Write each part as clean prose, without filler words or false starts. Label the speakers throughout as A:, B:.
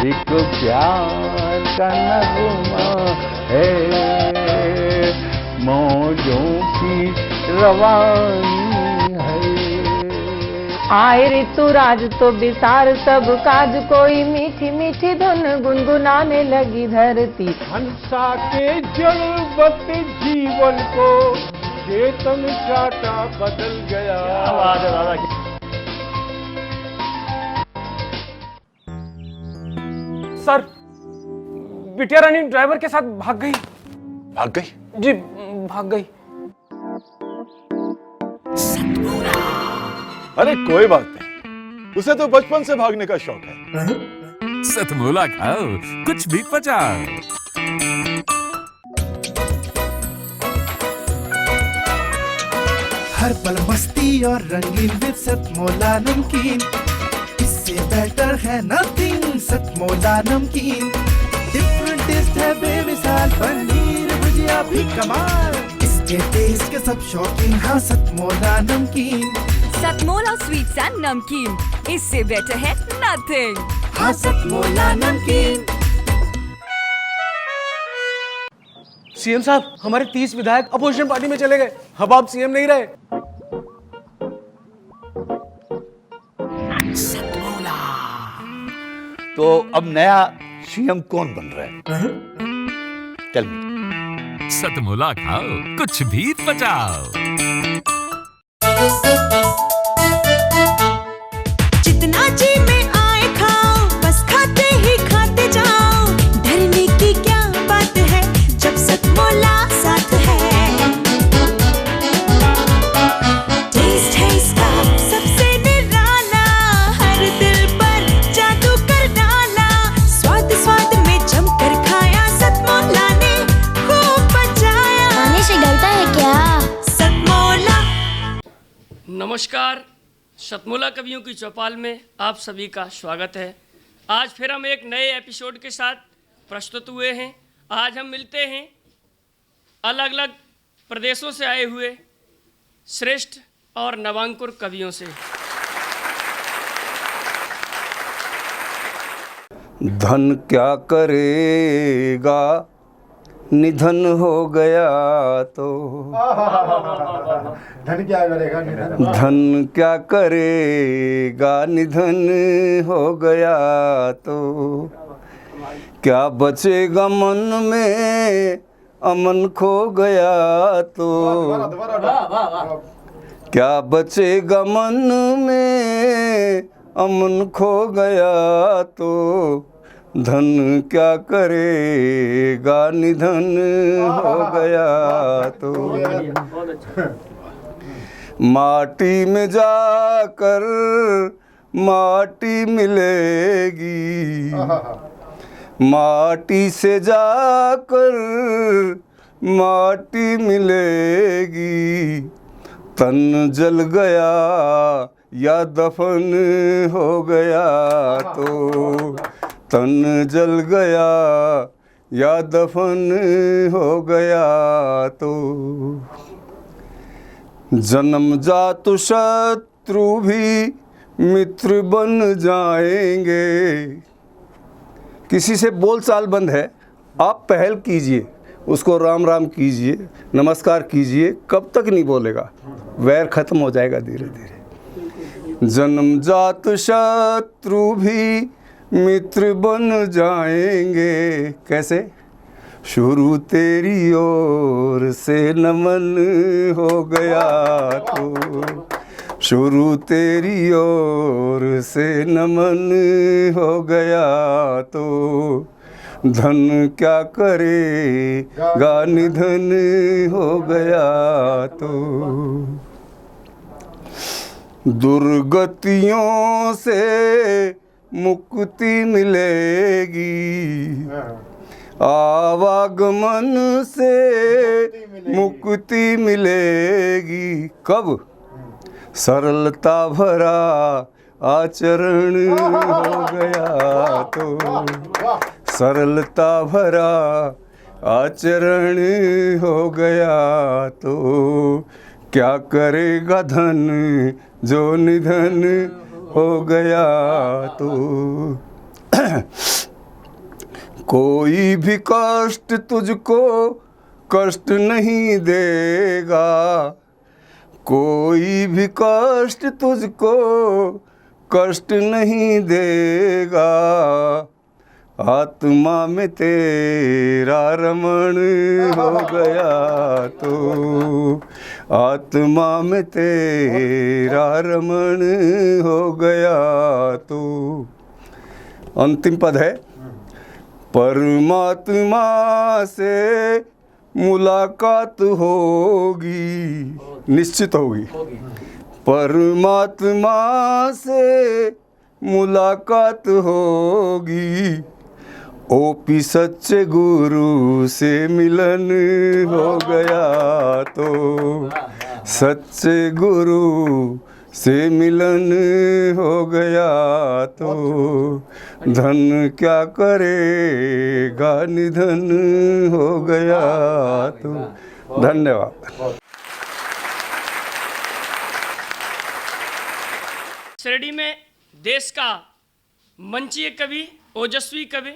A: एक प्यार का नगमा है, मौजों की रवानी है।
B: आए ऋतुराज तो विसार सब काज, कोई मीठी मीठी धुन गुनगुनाने लगी धरती।
C: हंसा के जड़वत जीवन को चेतन चाटा बदल गया।
D: आवाज है दादा की।
E: सर, बिटिया रानी ड्राइवर के साथ भाग गई।
A: भाग गई?
E: जी, भाग गई।
A: अरे कोई बात नहीं, उसे तो बचपन से भागने का शौक है।
F: सतमोला खाओ, कुछ भी पचाओ।
G: हर पल मस्ती और रंगीन विद सतमोला नमकीन, इससे बेटर है नथिंग। सतमोला नमकीन डिफरेंट टेस्ट है बेमिसाल, पनीर भुजिया भी कमाल, इसके टेस्ट के सब शौकीन। हाँ सतमोला नमकीन,
H: सतमोला स्वीट्स एंड नमकीन, इससे बेटर है नथिंग।
G: हाँ सतमोला नमकीन।
E: सीएम साहब, हमारे 30 विधायक अपोजिशन पार्टी में चले गए। अब आप सीएम नहीं रहे।
A: तो अब नया सीएम कौन बन रहा है? Tell me.
F: सतमोला खाओ, कुछ भी पचाओ।
H: जितना जी में आए खाओ, बस खाते ही खाते जाओ। डरने की क्या बात है जब सतमोला साथ है। टेस्ट है इसका सबसे निराला, हर दिल पर जादू कर डाला। स्वाद स्वाद में जमकर खाया, सतमोला ने खूब बचाया।
I: खाने से डरता है क्या?
H: सतमोला।
J: नमस्कार, सतमोला कवियों की चौपाल में आप सभी का स्वागत है। आज फिर हम एक नए एपिसोड के साथ प्रस्तुत हुए हैं। आज हम मिलते हैं अलग अलग प्रदेशों से आए हुए श्रेष्ठ और नवांकुर कवियों से।
A: धन क्या करेगा, निधन हो गया तो।
C: धन क्या करेगा निधन?
A: धन क्या करेगा, निधन हो गया तो। क्या बचेगा मन में, अमन खो गया तो। क्या बचेगा मन में, अमन खो गया तो। धन क्या करेगा, निधन हो गया तो। माटी में जाकर माटी मिलेगी, माटी से जाकर माटी मिलेगी। तन जल गया या दफन हो गया तो। तन जल गया या दफन हो गया तो। जन्मजात शत्रु भी मित्र बन जाएंगे। किसी से बोलचाल बंद है, आप पहल कीजिए, उसको राम राम कीजिए, नमस्कार कीजिए। कब तक नहीं बोलेगा, वैर खत्म हो जाएगा धीरे धीरे। जन्मजात शत्रु भी मित्र बन जाएंगे। कैसे? शुरू तेरी ओर से नमन हो गया तो। शुरू तेरी ओर से नमन हो गया तो। धन क्या करेगा, निधन हो गया तो। दुर्गतियों से मुक्ति मिलेगी, आवागमन से मुक्ति मिलेगी। कब? सरलता भरा आचरण हो गया तो। सरलता भरा आचरण हो गया तो। क्या करेगा धन जो निधन हो गया तो।
D: कोई भी कष्ट तुझको कष्ट नहीं देगा, कोई भी कष्ट तुझको कष्ट नहीं देगा, आत्मा में तेरा रमण हो गया तो, आत्मा में तेरा रमण हो गया तो। अंतिम पद है, परमात्मा से मुलाकात होगी, निश्चित होगी, परमात्मा से मुलाकात होगी, ओपी सच्चे गुरु से मिलन हो गया तो, सच्चे गुरु से मिलन हो गया तो, धन क्या करेगा निधन हो गया तो। धन्यवाद।
J: श्रेणी में देश का मंचीय कवि, ओजस्वी कवि,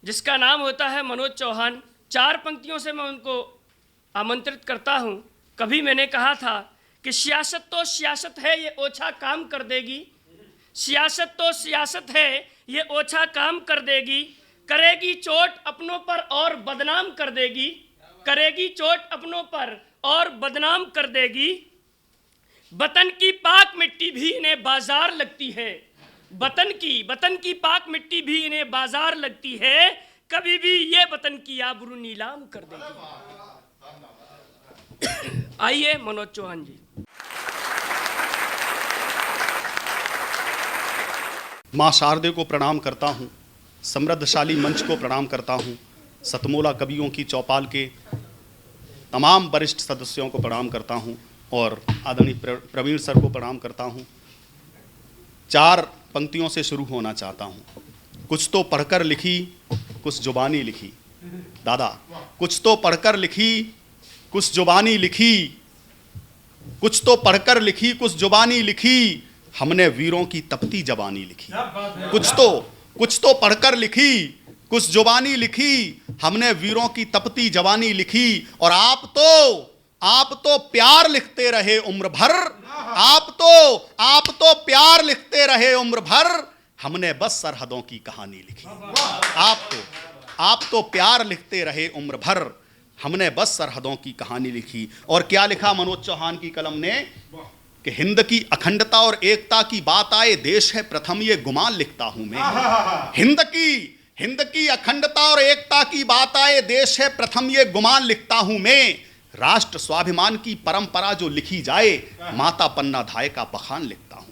J: जिसका नाम होता है मनोज चौहान। 4 पंक्तियों से मैं उनको आमंत्रित करता हूं। कभी मैंने कहा था कि सियासत तो सियासत है, ये ओछा काम कर देगी, सियासत तो सियासत है, ये ओछा काम कर देगी, करेगी चोट अपनों पर और बदनाम कर देगी, करेगी चोट अपनों पर और बदनाम कर देगी। वतन की पाक मिट्टी भी इन्हें बाजार लगती है, वतन की पाक मिट्टी भी इन्हें बाजार लगती है, कभी भी ये वतन की आबरू नीलाम कर देगी। आइए मनोज चौहान जी।
I: माँ शारदे को प्रणाम करता हूँ, समृद्धशाली मंच को प्रणाम करता हूँ, सतमोला कवियों की चौपाल के तमाम वरिष्ठ सदस्यों को प्रणाम करता हूँ और आदरणीय प्रवीण सर को प्रणाम करता हूँ। 4 पंक्तियों से शुरू होना चाहता हूँ। कुछ तो पढ़कर लिखी, कुछ जुबानी लिखी। दादा, कुछ तो पढ़कर लिखी, कुछ जुबानी लिखी, कुछ तो पढ़कर लिखी, कुछ जुबानी लिखी, हमने वीरों की तपती जबानी लिखी। कुछ तो पढ़कर लिखी, कुछ जुबानी लिखी, हमने वीरों की तपती जवानी लिखी। और आप तो प्यार लिखते रहे उम्र भर, आप तो प्यार लिखते रहे उम्र भर, हमने बस सरहदों की कहानी लिखी। आप तो प्यार लिखते रहे उम्र भर, हमने बस सरहदों की कहानी लिखी। और क्या लिखा मनोज चौहान की कलम ने कि हिंद की अखंडता और एकता की बात आए, देश है प्रथम ये गुमान लिखता हूं मैं। हिंद की अखंडता और एकता की बात आए, देश है प्रथम ये गुमान लिखता हूं मैं। राष्ट्र स्वाभिमान की परंपरा जो लिखी जाए, माता पन्ना धाय का बखान लिखता हूं।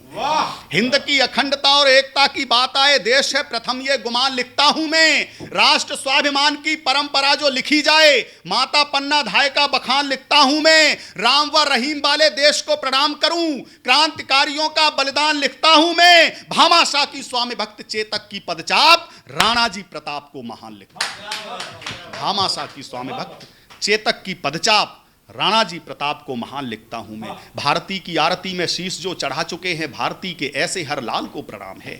I: हिंद की अखंडता और एकता की बात आए, देश है प्रथम ये गुमान लिखता हूं मैं। राष्ट्र स्वाभिमान की परंपरा जो लिखी जाए, माता पन्ना धाय का बखान लिखता हूं मैं। राम व रहीम वाले देश को प्रणाम करूं, क्रांतिकारियों का बलिदान लिखता हूं मैं। भामाशाह की स्वामी भक्त चेतक की पदचाप, राणा जी प्रताप को महान लिखता हूं। भामाशाह की स्वामी भक्त चेतक की पदचाप, राणा जी प्रताप को महान लिखता हूं मैं। भारती की आरती में शीश जो चढ़ा चुके हैं, भारती के ऐसे हर लाल को प्रणाम है।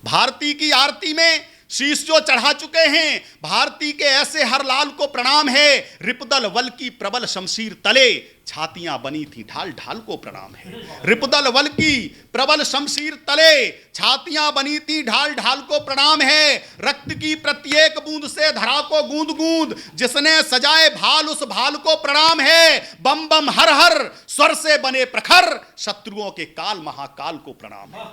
I: भारती की आरती में शीश जो चढ़ा चुके हैं, भारती के ऐसे हर लाल को प्रणाम है। रिपुदल वल की प्रबल शमशीर तले, छातियां बनी थी ढाल ढाल को प्रणाम है। रिपुदल वल की प्रबल शमशीर तले, छातियां बनी थी ढाल ढाल को प्रणाम है। रक्त की प्रत्येक बूंद से धरा को गूंद गूंद, जिसने सजाए भाल उस भाल को प्रणाम है। बम बम हर हर स्वर से बने प्रखर, शत्रुओं के काल महाकाल को प्रणाम है।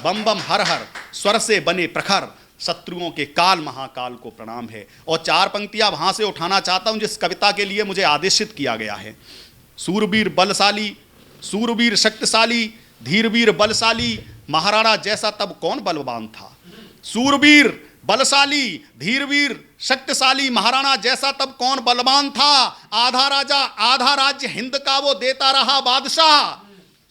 I: बम बम हर हर स्वर से बने प्रखर, शत्रुओं के काल महाकाल को प्रणाम है। और 4 पंक्तियां वहां से उठाना चाहता हूं जिस कविता के लिए मुझे आदेशित किया गया है। सूरवीर बलशाली, सूरवीर शक्तिशाली, धीरवीर बलशाली, महाराणा जैसा तब कौन बलवान था। सूरवीर बलशाली, धीरवीर शक्तिशाली, महाराणा जैसा तब कौन बलवान था। आधा राजा आधा राज्य हिंद का वो देता रहा बादशाह,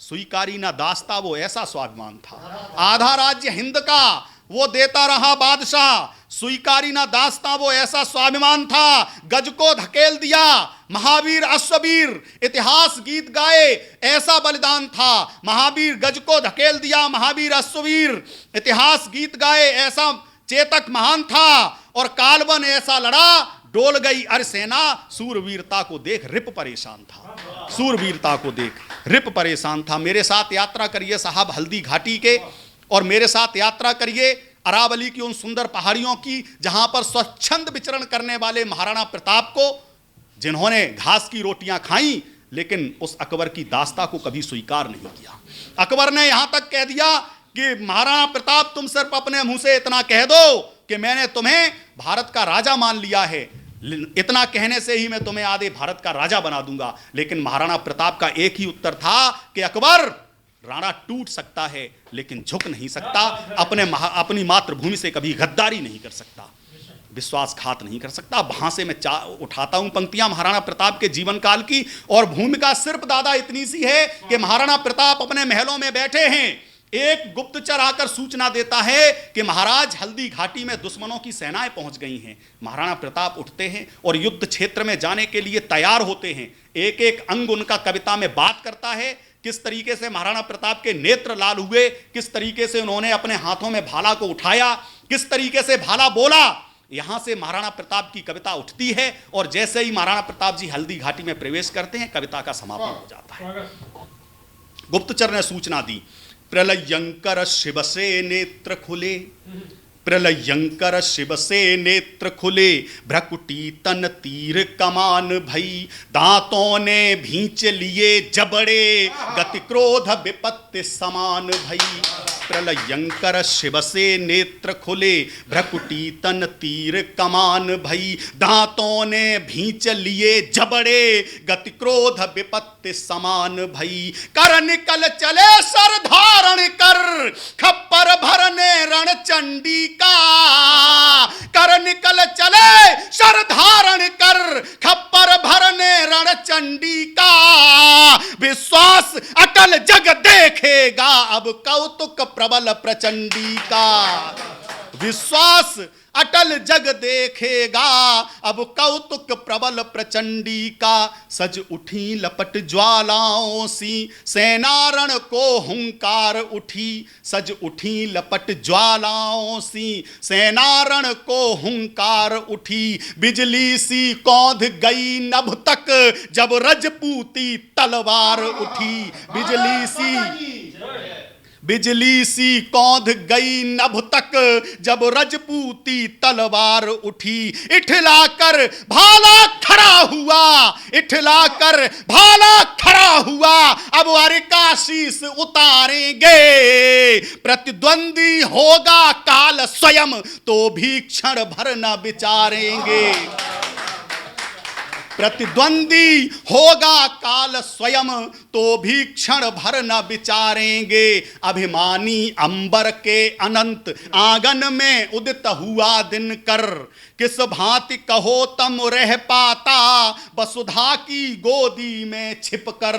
I: स्वीकारी ना दास्ता वो ऐसा स्वाभिमान था। आधा राज्य हिंद का वो देता रहा बादशाह, स्वीकारी ना दास्ता वो ऐसा स्वाभिमान था। गज को धकेल दिया महावीर अश्ववीर, इतिहास गीत गाए ऐसा बलिदान था। महावीर गज को धकेल दिया महावीर अश्ववीर, इतिहास गीत गाए ऐसा चेतक महान था और कालबन ऐसा लड़ा, डोल गई अरसेना, सूरवीरता को देख रिप परेशान था, सूरवीरता को देख रिप परेशान था। मेरे साथ यात्रा करिए साहब हल्दी घाटी के, और मेरे साथ यात्रा करिए अरावली की उन सुंदर पहाड़ियों की, जहां पर स्वच्छंद विचरण करने वाले महाराणा प्रताप को, जिन्होंने घास की रोटियां खाई लेकिन उस अकबर की दास्ता को कभी स्वीकार नहीं किया। अकबर ने यहां तक कह दिया कि महाराणा प्रताप तुम सिर्फ अपने मुंह से इतना कह दो कि मैंने तुम्हें भारत का राजा मान लिया है, इतना कहने से ही मैं तुम्हें आधे भारत का राजा बना दूंगा। लेकिन महाराणा प्रताप का एक ही उत्तर था कि अकबर, राणा टूट सकता है लेकिन झुक नहीं सकता, अपनी मातृभूमि से कभी गद्दारी नहीं कर सकता, विश्वासघात नहीं कर सकता। वहां से मैं उठाता हूं पंक्तियां महाराणा प्रताप के जीवन काल की, और भूमिका सिर्फ दादा इतनी सी है कि महाराणा प्रताप अपने महलों में बैठे हैं, एक गुप्तचर आकर सूचना देता है कि महाराज हल्दी घाटी में दुश्मनों की सेनाएं पहुंच गई हैं। महाराणा प्रताप उठते हैं और युद्ध क्षेत्र में जाने के लिए तैयार होते हैं। एक एक अंग उनका कविता में बात करता है, किस तरीके से महाराणा प्रताप के नेत्र लाल हुए, किस तरीके से उन्होंने अपने हाथों में भाला को उठाया, किस तरीके से भाला बोला। यहां से महाराणा प्रताप की कविता उठती है, और जैसे ही महाराणा प्रताप जी हल्दी घाटी में प्रवेश करते हैं, कविता का समापन हो जाता है। गुप्तचर ने सूचना दी, प्रलयंकर शिव से नेत्र खुले, प्रलयंकर शिव से नेत्र खुले, भ्रकुटी तन तीर कमान भई, दांतों ने भींच लिए जबड़े, गति क्रोध विपत्ति समान भई। प्रलयंकर शिव से नेत्र खुले, भ्रकुटी तन तीर कमान भई, दांतों ने भींच लिए जबड़े, गति क्रोध विपत्ति समान भई। कर निकल चले सर धारण कर, खप्पर भरने रण चंडी का, कर निकल चले सर धारण कर, खप्पर भरने रण चंडी का, विश्वास अटल जग देखेगा अब कौतुक प्रबल प्रचंडी का, विश्वास अटल जग देखेगा अब कौतुक प्रबल प्रचंडी का। सज उठी लपट ज्वालाओं सी, सेनारण को हुंकार उठी, सज उठी लपट ज्वालाओं सी, सेनारण को हुंकार उठी, बिजली सी कौंध गई नभ तक, जब रजपूती तलवार उठी, बिजली सी कौंध गई नभ तक, जब रजपूती तलवार उठी। इठलाकर भाला खड़ा हुआ, इठलाकर भाला खड़ा हुआ, अब अर्का शीस उतारेंगे, प्रतिद्वंदी होगा काल स्वयं तो भी क्षण भर न विचारेंगे, प्रतिद्वंदी होगा काल स्वयं तो भी क्षण भर न विचारेंगे। अभिमानी अंबर के अनंत आंगन में उदित हुआ दिनकर, किस भांति कहो तम रह पाता वसुधा की गोदी में छिपकर।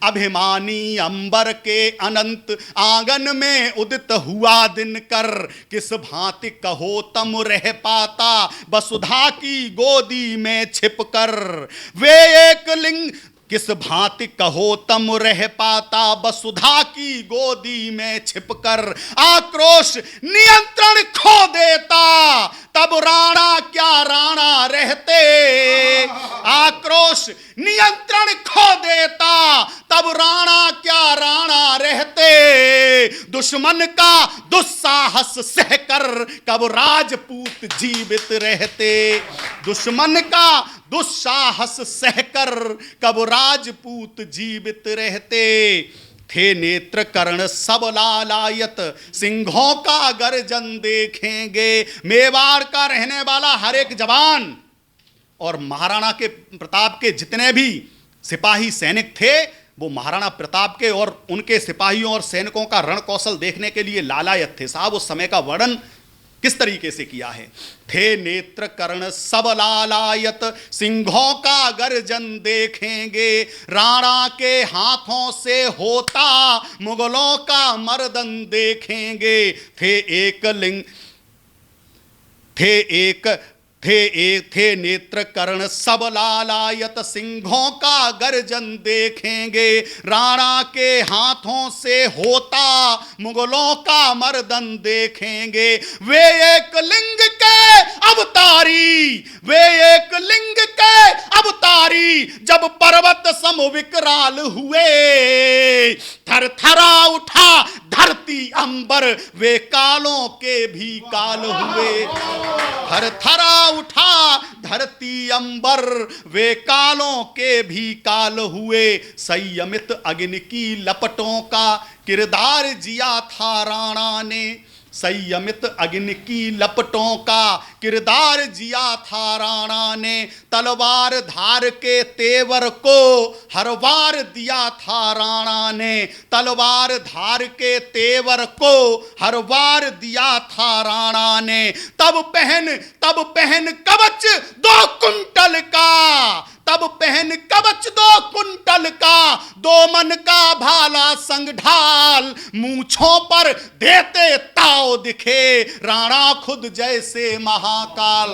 I: अभिमानी अंबर के अनंत आंगन में उदित हुआ दिनकर, किस भांति कहो तम रह पाता वसुधा की गोदी में छिपकर। वे एक लिंग किस भांति कहो तम रह पाता वसुधा की गोदी में छिपकर। आक्रोश नियंत्रण खो देता तब राणा क्या राणा रहते, आक्रोश नियंत्रण खो देता तब राणा क्या राणा रहते। दुश्मन का दुस्साहस सहकर कब राजपूत जीवित रहते, दुश्मन का दुस्साहस सहकर कब राजपूत जीवित रहते। थे नेत्र कर्ण सब लालायत सिंहों का गर्जन देखेंगे। मेवाड़ का रहने वाला हर एक जवान और महाराणा के प्रताप के जितने भी सिपाही सैनिक थे वो महाराणा प्रताप के और उनके सिपाहियों और सैनिकों का रण कौशल देखने के लिए लालायत थे। साहब उस समय का वर्णन किस तरीके से किया है। थे नेत्र कर्ण सब लालायत सिंहों का गर्जन देखेंगे। राणा के हाथों से होता मुगलों का मर्दन देखेंगे। थे थे नेत्र कर्ण सब लालायत, सिंहों का गर्जन देखेंगे, राणा के हाथों से होता मुगलों का मर्दन देखेंगे। वे एक लिंग के अवतारी, वे एक लिंग के अवतारी, जब पर्वत सम विकराल हुए, थर थरा उठा धरती अंबर, वे कालों के भी काल हुए। थर थरा उठा धरती अंबर, वे कालों के भी काल हुए। संयमित अग्नि की लपटों का किरदार जिया था राणा ने, संयमित अग्नि की लपटों का किरदार जिया था राणा ने। तलवार धार के तेवर को हर वार दिया था राणा ने, तलवार धार के तेवर को हर वार दिया था राणा ने। तब पहन कवच 2 कुंटल का, तब पहन कवच 2 कुंटल का, 2 मन का भाला संग ढाल, मूंछों पर देते ताव दिखे, राणा खुद जैसे महाकाल।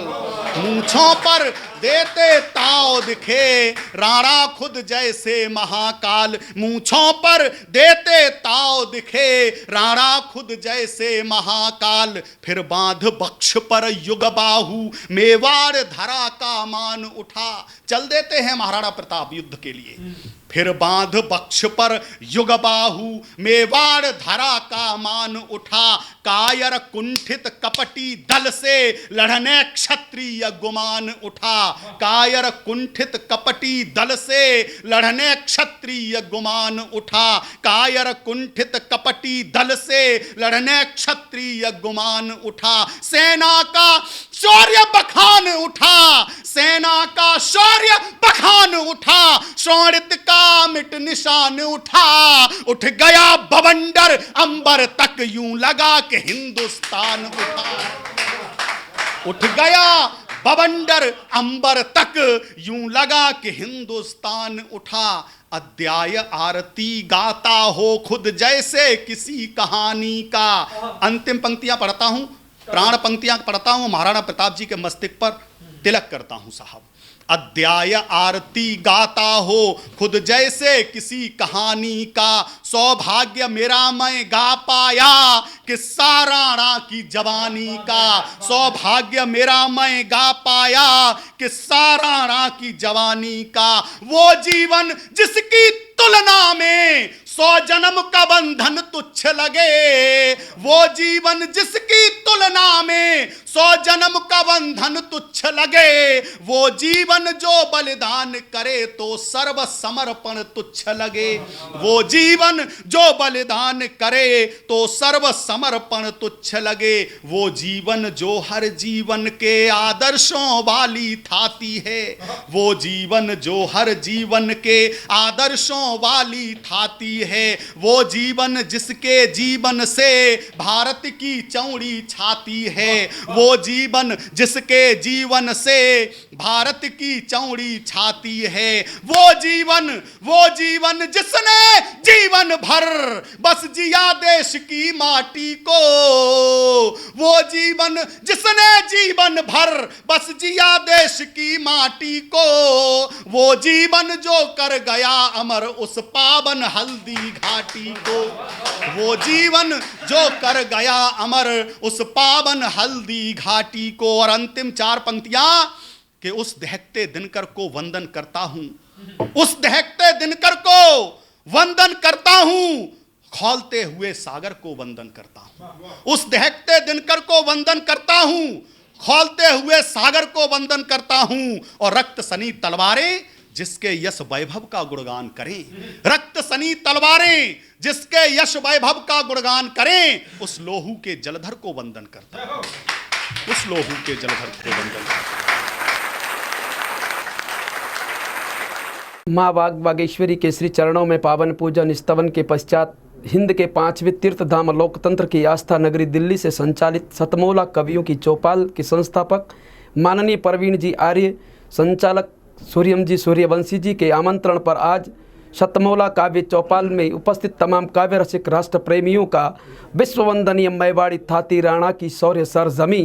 I: मूंछों पर देते ताव दिखे, राणा खुद जैसे महाकाल। मूंछों पर देते ताव दिखे, राणा खुद जैसे महाकाल। फिर बांध बक्ष पर युग बाहु, मेवाड़ धरा का मान उठा। चल देते हैं महाराणा प्रताप युद्ध के लिए। फिर बांध बक्ष पर युग बाहु, मेवाड़ धरा का मान उठा। कायर कुंठित कपटी दल से लड़ने क्षत्रिय गुमान उठा। कायर कुंठित कपटी दल से लड़ने क्षत्रिय गुमान उठा। कायर कुंठित कपटी दल से लड़ने क्षत्रिय गुमान उठा। सेना का शौर्य बखान उठा, सेना का शौर्य बखान उठा। शौर्य का मिट निशान उठा, उठ गया बवंडर अंबर तक, यूं लगा कि हिंदुस्तान उठा। उठ गया बवंडर अंबर तक, यूं लगा कि हिंदुस्तान उठा। अध्याय आरती गाता हो खुद जैसे किसी कहानी का। अंतिम पंक्तियां पढ़ता हूं, प्राण पंक्तियां पढ़ता हूं, महाराणा प्रताप जी के मस्तिष्क पर तिलक करता हूं साहब। अध्याय आरती गाता हो खुद जैसे किसी कहानी का, सौभाग्य मेरा मैं गा पाया किस्सा राणा की जवानी का। सौभाग्य मेरा मैं गा पाया किस्सा राणा की जवानी का। वो जीवन जिसकी तुलना में 100 जन्म का बंधन तुच्छ लगे। वो जीवन जिसकी तुलना में 100 जन्म का बंधन तुच्छ लगे। वो जीवन जो बलिदान करे तो सर्व समर्पण तुच्छ लगे। वो जीवन जो बलिदान करे तो सर्व समर्पण तुच्छ लगे। वो जीवन जो हर जीवन के आदर्शों वाली थाती है। वो जीवन जो हर जीवन के आदर्शों वाली थाती है। वो जीवन जिसके जीवन से भारत की चौड़ी छाती है। वो जीवन जिसके जीवन से भारत की चौड़ी छाती है। वो जीवन जिसने जीवन भर बस जिया देश की माटी को। वो जीवन जिसने जीवन भर बस जिया देश की माटी को। वो जीवन जो कर गया अमर उस पावन हल्दी घाटी को। वो जीवन जो कर गया अमर उस पावन हल्दी घाटी को। और अंतिम 4 पंक्तियां कि उस दहकते दिनकर को वंदन करता हूं, उस दहकते दिनकर को वंदन करता हूं, खौलते हुए सागर को वंदन करता हूं। उस दहकते दिनकर को वंदन करता हूं, खौलते हुए सागर को वंदन करता हूं। और रक्त सनी तलवारें जिसके यश वैभव का गुणगान करें। रक्त सनी तलवारें जिसके यश वैभव का गुणगान करें, उस लोहू के जलधर को वंदन करता हूं। उस लोहू के जलधर को वंदन करता हूं।
K: माँ बाग बागेश्वरी के श्री चरणों में पावन पूजन स्तवन के पश्चात हिंद के 5वें तीर्थ धाम लोकतंत्र की आस्था नगरी दिल्ली से संचालित शतमोला कवियों की चौपाल के संस्थापक माननीय प्रवीण जी आर्य, संचालक सूर्यम जी सूर्यवंशी जी के आमंत्रण पर आज शतमोला काव्य चौपाल में उपस्थित तमाम काव्य रसिक राष्ट्र प्रेमियों का विश्ववंदनीय मैवाड़ी थाती राणा की शौर्य सरजमी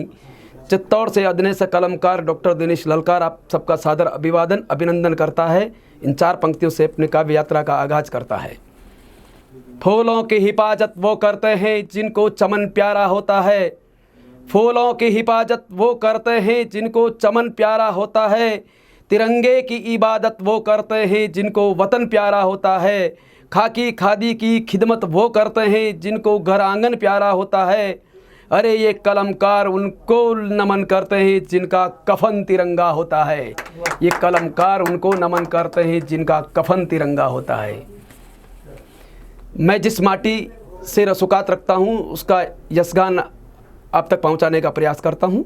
K: चित्तौड़ से अदनेश कलमकार डॉक्टर दिनेश ललकार आप सबका सादर अभिवादन अभिनंदन करता है। इन 4 पंक्तियों से अपने काव्य यात्रा का आगाज करता है। फूलों की हिफाजत वो करते हैं जिनको चमन प्यारा होता है, फूलों की हिफाजत वो करते हैं जिनको चमन प्यारा होता है, तिरंगे की इबादत वो करते हैं जिनको वतन प्यारा होता है, खाकी खादी की खिदमत वो करते हैं जिनको घर आंगन प्यारा होता है। अरे ये कलमकार उनको नमन करते हैं जिनका कफन तिरंगा होता है, ये कलमकार उनको नमन करते हैं जिनका कफन तिरंगा होता है। मैं जिस माटी से रसूकात रखता हूँ उसका यशगान आप तक पहुँचाने का प्रयास करता हूँ।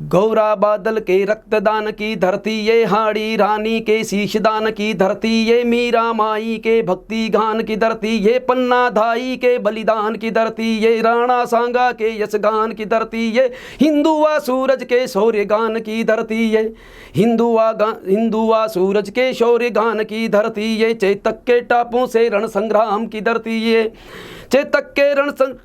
K: गौरा बादल के रक्तदान की धरती ये, हाड़ी रानी के शीशदान की धरती ये, मीरा माई के भक्ति गान की धरती ये, पन्ना धाई के बलिदान की धरती ये, राणा सांगा के यशगान की धरती ये, हिंदुआ सूरज के शौर्य गान की धरती ये, हिंदुआ सूरज के शौर्य गान की धरती ये, चेतक के टापों से रण संग्राम की धरती ये, चेतक के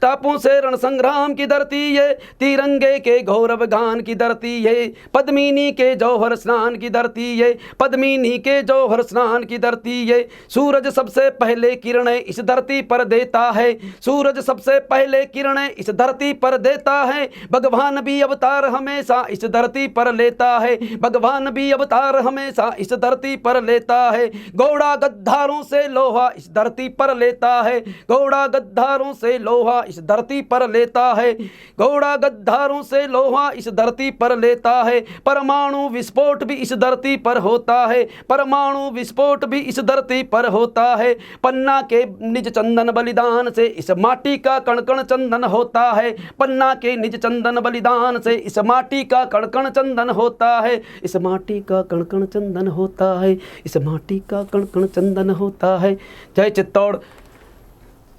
K: टापों से रण संग्राम की धरती ये, तिरंगे के गौरव गान की धरती ये, पद्मिनी के जौहर स्नान की धरती ये, पद्मिनी के जौहर स्नान की धरती ये, सूरज सबसे पहले किरणें इस धरती पर देता है, सूरज सबसे पहले किरणें इस धरती पर देता है, भगवान भी अवतार हमेशा इस धरती पर लेता है, भगवान भी अवतार हमेशा इस धरती पर लेता है, घोड़ा गद्दारों से लोहा इस धरती पर लेता है, घोड़ा गद्दारों से लोहा इस धरती पर लेता है, घोड़ा गद्दारों से लोहा इस धरती पर लेता है, परमाणु विस्फोट भी इस धरती पर होता है, परमाणु विस्फोट भी इस धरती पर होता है, पन्ना के निज चंदन बलिदान से इस माटी का कण कण चंदन होता है, पन्ना के निज चंदन बलिदान से इस माटी का कण कण चंदन होता है, इस माटी का कण कण चंदन होता है, इस माटी का कण कण चंदन होता है। जय चित्तौड़।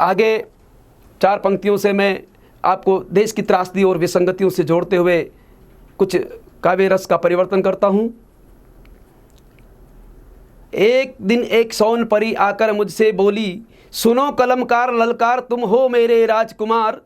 K: आगे 4 पंक्तियों से मैं आपको देश की त्रासदी और विसंगतियों से जोड़ते हुए कुछ काव्य रस का परिवर्तन करता हूँ। एक दिन एक सोन परी आकर मुझसे बोली, सुनो कलमकार ललकार तुम हो मेरे राजकुमार,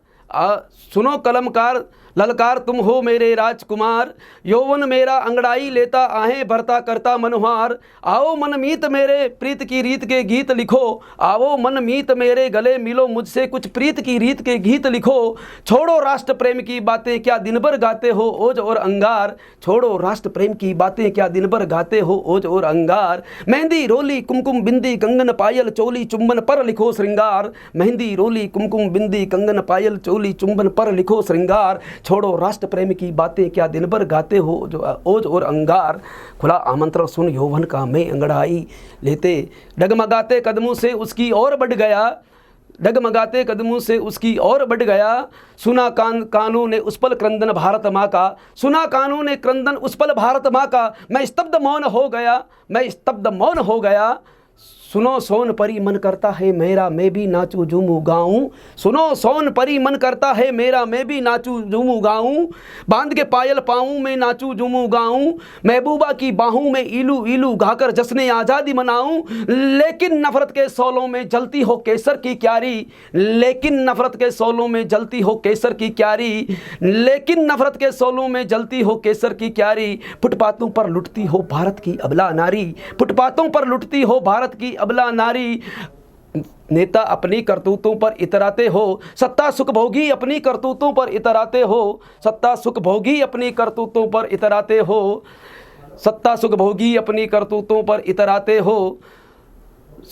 K: सुनो कलमकार ललकार तुम हो मेरे राजकुमार, यौवन मेरा अंगड़ाई लेता आहें भरता करता मनोहार, आओ मनमीत मेरे प्रीत की रीत के गीत लिखो, आओ मनमीत मेरे गले मिलो मुझसे कुछ प्रीत की रीत के गीत लिखो, छोड़ो राष्ट्र प्रेम की बातें क्या दिन भर गाते हो ओज और अंगार, छोड़ो राष्ट्र प्रेम की बातें क्या दिन भर गाते हो ओज और अंगार, मेहंदी रोली कुमकुम बिंदी कंगन पायल चोली चुंबन पर लिखो श्रृंगार, मेहंदी रोली कुमकुम बिंदी कंगन पायल चोली चुंबन पर लिखो श्रृंगार, छोड़ो राष्ट्र प्रेम की बातें क्या दिन भर गाते हो जो ओज और अंगार, खुला आमंत्रण सुन यौवन का मैं अंगड़ाई लेते, डगमगाते कदमों से उसकी ओर बढ़ गया, डगमगाते कदमों से उसकी ओर बढ़ गया, सुना कानून ने उस पल क्रंदन भारत माँ का, सुना कानून ने क्रंदन उस पल भारत माँ का, मैं स्तब्ध मौन हो गया, मैं स्तब्ध मौन हो गया, सुनो सोन परी मन करता है मेरा मैं भी नाचूं झूमूं गाऊं, सुनो सोन परी मन करता है मेरा मैं भी नाचूं झूमूं गाऊं, बांध के पायल पाऊं मैं नाचूं झूमूं गाऊं, महबूबा की बाहों में इलू इलू गाकर जश्न आज़ादी मनाऊं, लेकिन नफरत के शोलों में जलती हो केसर की क्यारी, लेकिन नफरत के शोलों में जलती हो केसर की क्यारी, लेकिन नफरत के शोलों में जलती हो केसर की क्यारी, फुटपाथों पर लुटती हो भारत की अबला नारी, फुटपाथों पर लुटती हो भारत की अबला नारी, नेता अपनी करतूतों पर इतराते हो, सत्ता सुख भोगी अपनी करतूतों पर इतराते हो, सत्ता सुख भोगी अपनी करतूतों पर इतराते हो, सत्ता सुख भोगी अपनी करतूतों पर इतराते हो,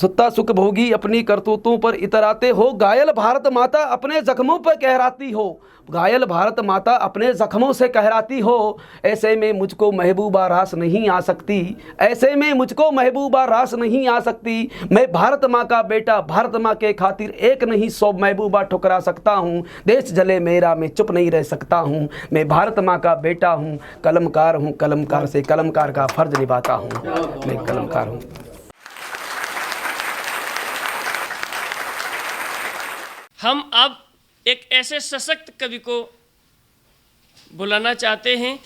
K: सत्ता सुख भोगी अपनी करतूतों पर इतराते हो, घायल भारत माता अपने जख्मों पर कहराती हो, घायल भारत माता अपने जख्मों से कहराती हो, ऐसे में मुझको महबूबा रास नहीं आ सकती, ऐसे में मुझको महबूबा रास नहीं आ सकती, मैं भारत माँ का बेटा भारत माँ के खातिर एक नहीं 100 महबूबा ठुकरा सकता हूँ, देश जले मेरा मैं चुप नहीं रह सकता हूँ, मैं भारत माँ का बेटा हूँ, कलमकार से कलमकार का फर्ज निभाता हूँ, मैं कलमकार हूँ।
J: हम अब एक ऐसे सशक्त कवि को बुलाना चाहते हैं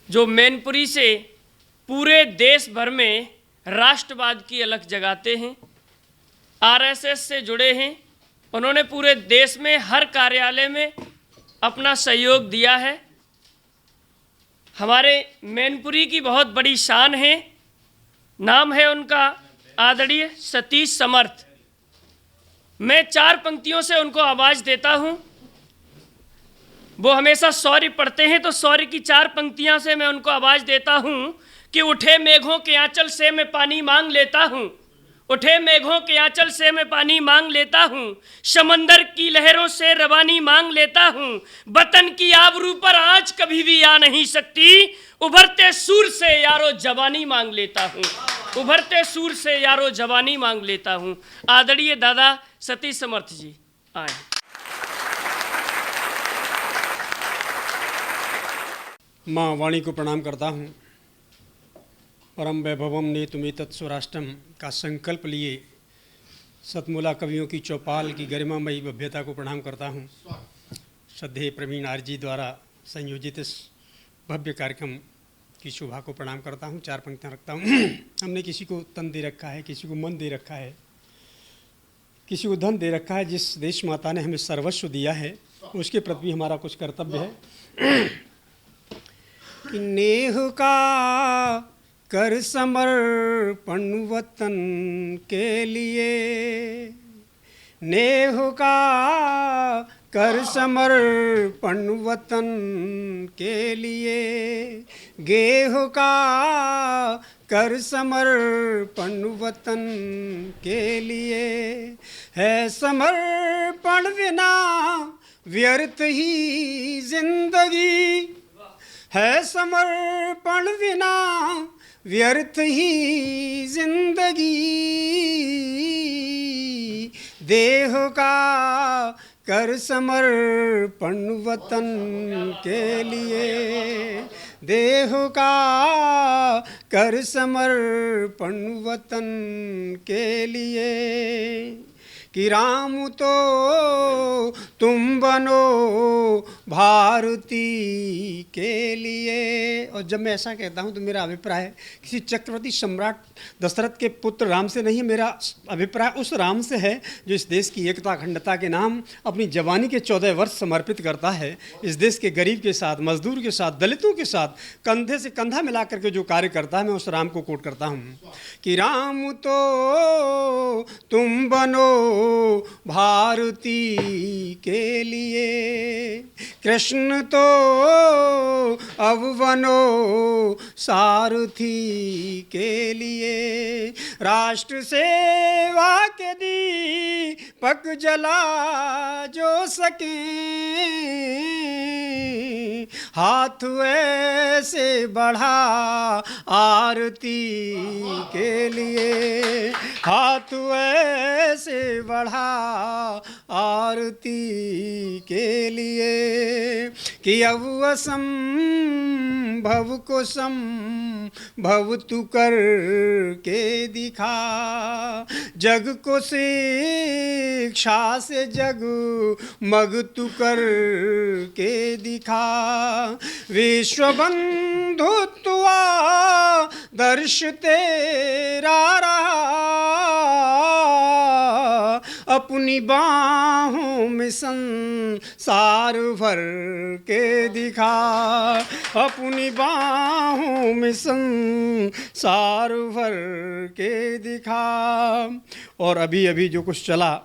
J: जो मैनपुरी से पूरे देश भर में राष्ट्रवाद की अलख जगाते हैं, आरएसएस से जुड़े हैं, उन्होंने पूरे देश में हर कार्यालय में अपना सहयोग दिया है। हमारे मैनपुरी की बहुत बड़ी शान है, नाम है उनका आदरणीय सतीश समर्थ। मैं 4 पंक्तियों से उनको आवाज़ देता हूँ। वो हमेशा सौर्य पढ़ते हैं, तो सौर्य की 4 पंक्तियाँ से मैं उनको आवाज़ देता हूँ कि उठे मेघों के आंचल से मैं पानी मांग लेता हूँ, उठे मेघों के आंचल से मैं पानी मांग लेता हूँ, समंदर की लहरों से रवानी मांग लेता हूँ, वतन की आबरू पर आज कभी भी आ नहीं सकती, उभरते सूर से यारो जवानी मांग लेता हूँ, उभरते सूर से यारो जवानी मांग लेता हूँ। आदरणीय दादा सतीश समर्थ जी आए।
C: माँ वाणी को प्रणाम करता हूँ। परम वैभवम नेतुमेतत् स्वराष्ट्रम का संकल्प लिए सतमूला कवियों की चौपाल की गरिमामयी भव्यता को प्रणाम करता हूँ। श्रद्धेय प्रवीण आर्य जी द्वारा संयोजित इस भव्य कार्यक्रम की शोभा को प्रणाम करता हूँ। 4 पंक्तियाँ रखता हूँ। हमने किसी को तन दे रखा है, किसी को मन दे रखा है, किसी को धन दे रखा है। जिस देश माता ने हमें सर्वस्व दिया है उसके प्रति भी हमारा कुछ कर्तव्य है। कि नेह का कर समर्पण वतन के लिए, नेह का कर समर्पण वतन के लिए, गेह का कर समर्पण वतन के लिए, है समर्पण बिना व्यर्थ ही जिंदगी, है समर्पण बिना व्यर्थ ही जिंदगी, देह का कर समर्पण वतन के लिए, देह का कर समर्पण वतन के लिए। कि राम तो तुम बनो भारती के लिए। और जब मैं ऐसा कहता हूँ तो मेरा अभिप्राय है किसी चक्रवर्ती सम्राट दशरथ के पुत्र राम से नहीं, मेरा अभिप्राय उस राम से है जो इस देश की एकता अखंडता के नाम अपनी जवानी के 14 वर्ष समर्पित करता है। इस देश के गरीब के साथ, मजदूर के साथ, दलितों के साथ कंधे से कंधा मिला करके जो कार्य करता है, मैं उस राम को कोट करता हूँ कि राम तो तुम बनो भारती के लिए, कृष्ण तो अब बनो सारथी के लिए, राष्ट्र सेवा के दीपक जला जो सके, हाथ ऐसे बढ़ा आरती के लिए, हाथ ऐसे बढ़ा आरती के लिए। कि अब असंभव को संभव तू कर के दिखा, जग को शिक्षा से जग मग तू कर के दिखा, विश्व बंधुत्वा दर्श तेरा रहा, अपनी बाहों में संसार भर के दिखा, अपनी बाहों में संसार भर के दिखा। और अभी अभी जो कुछ चला,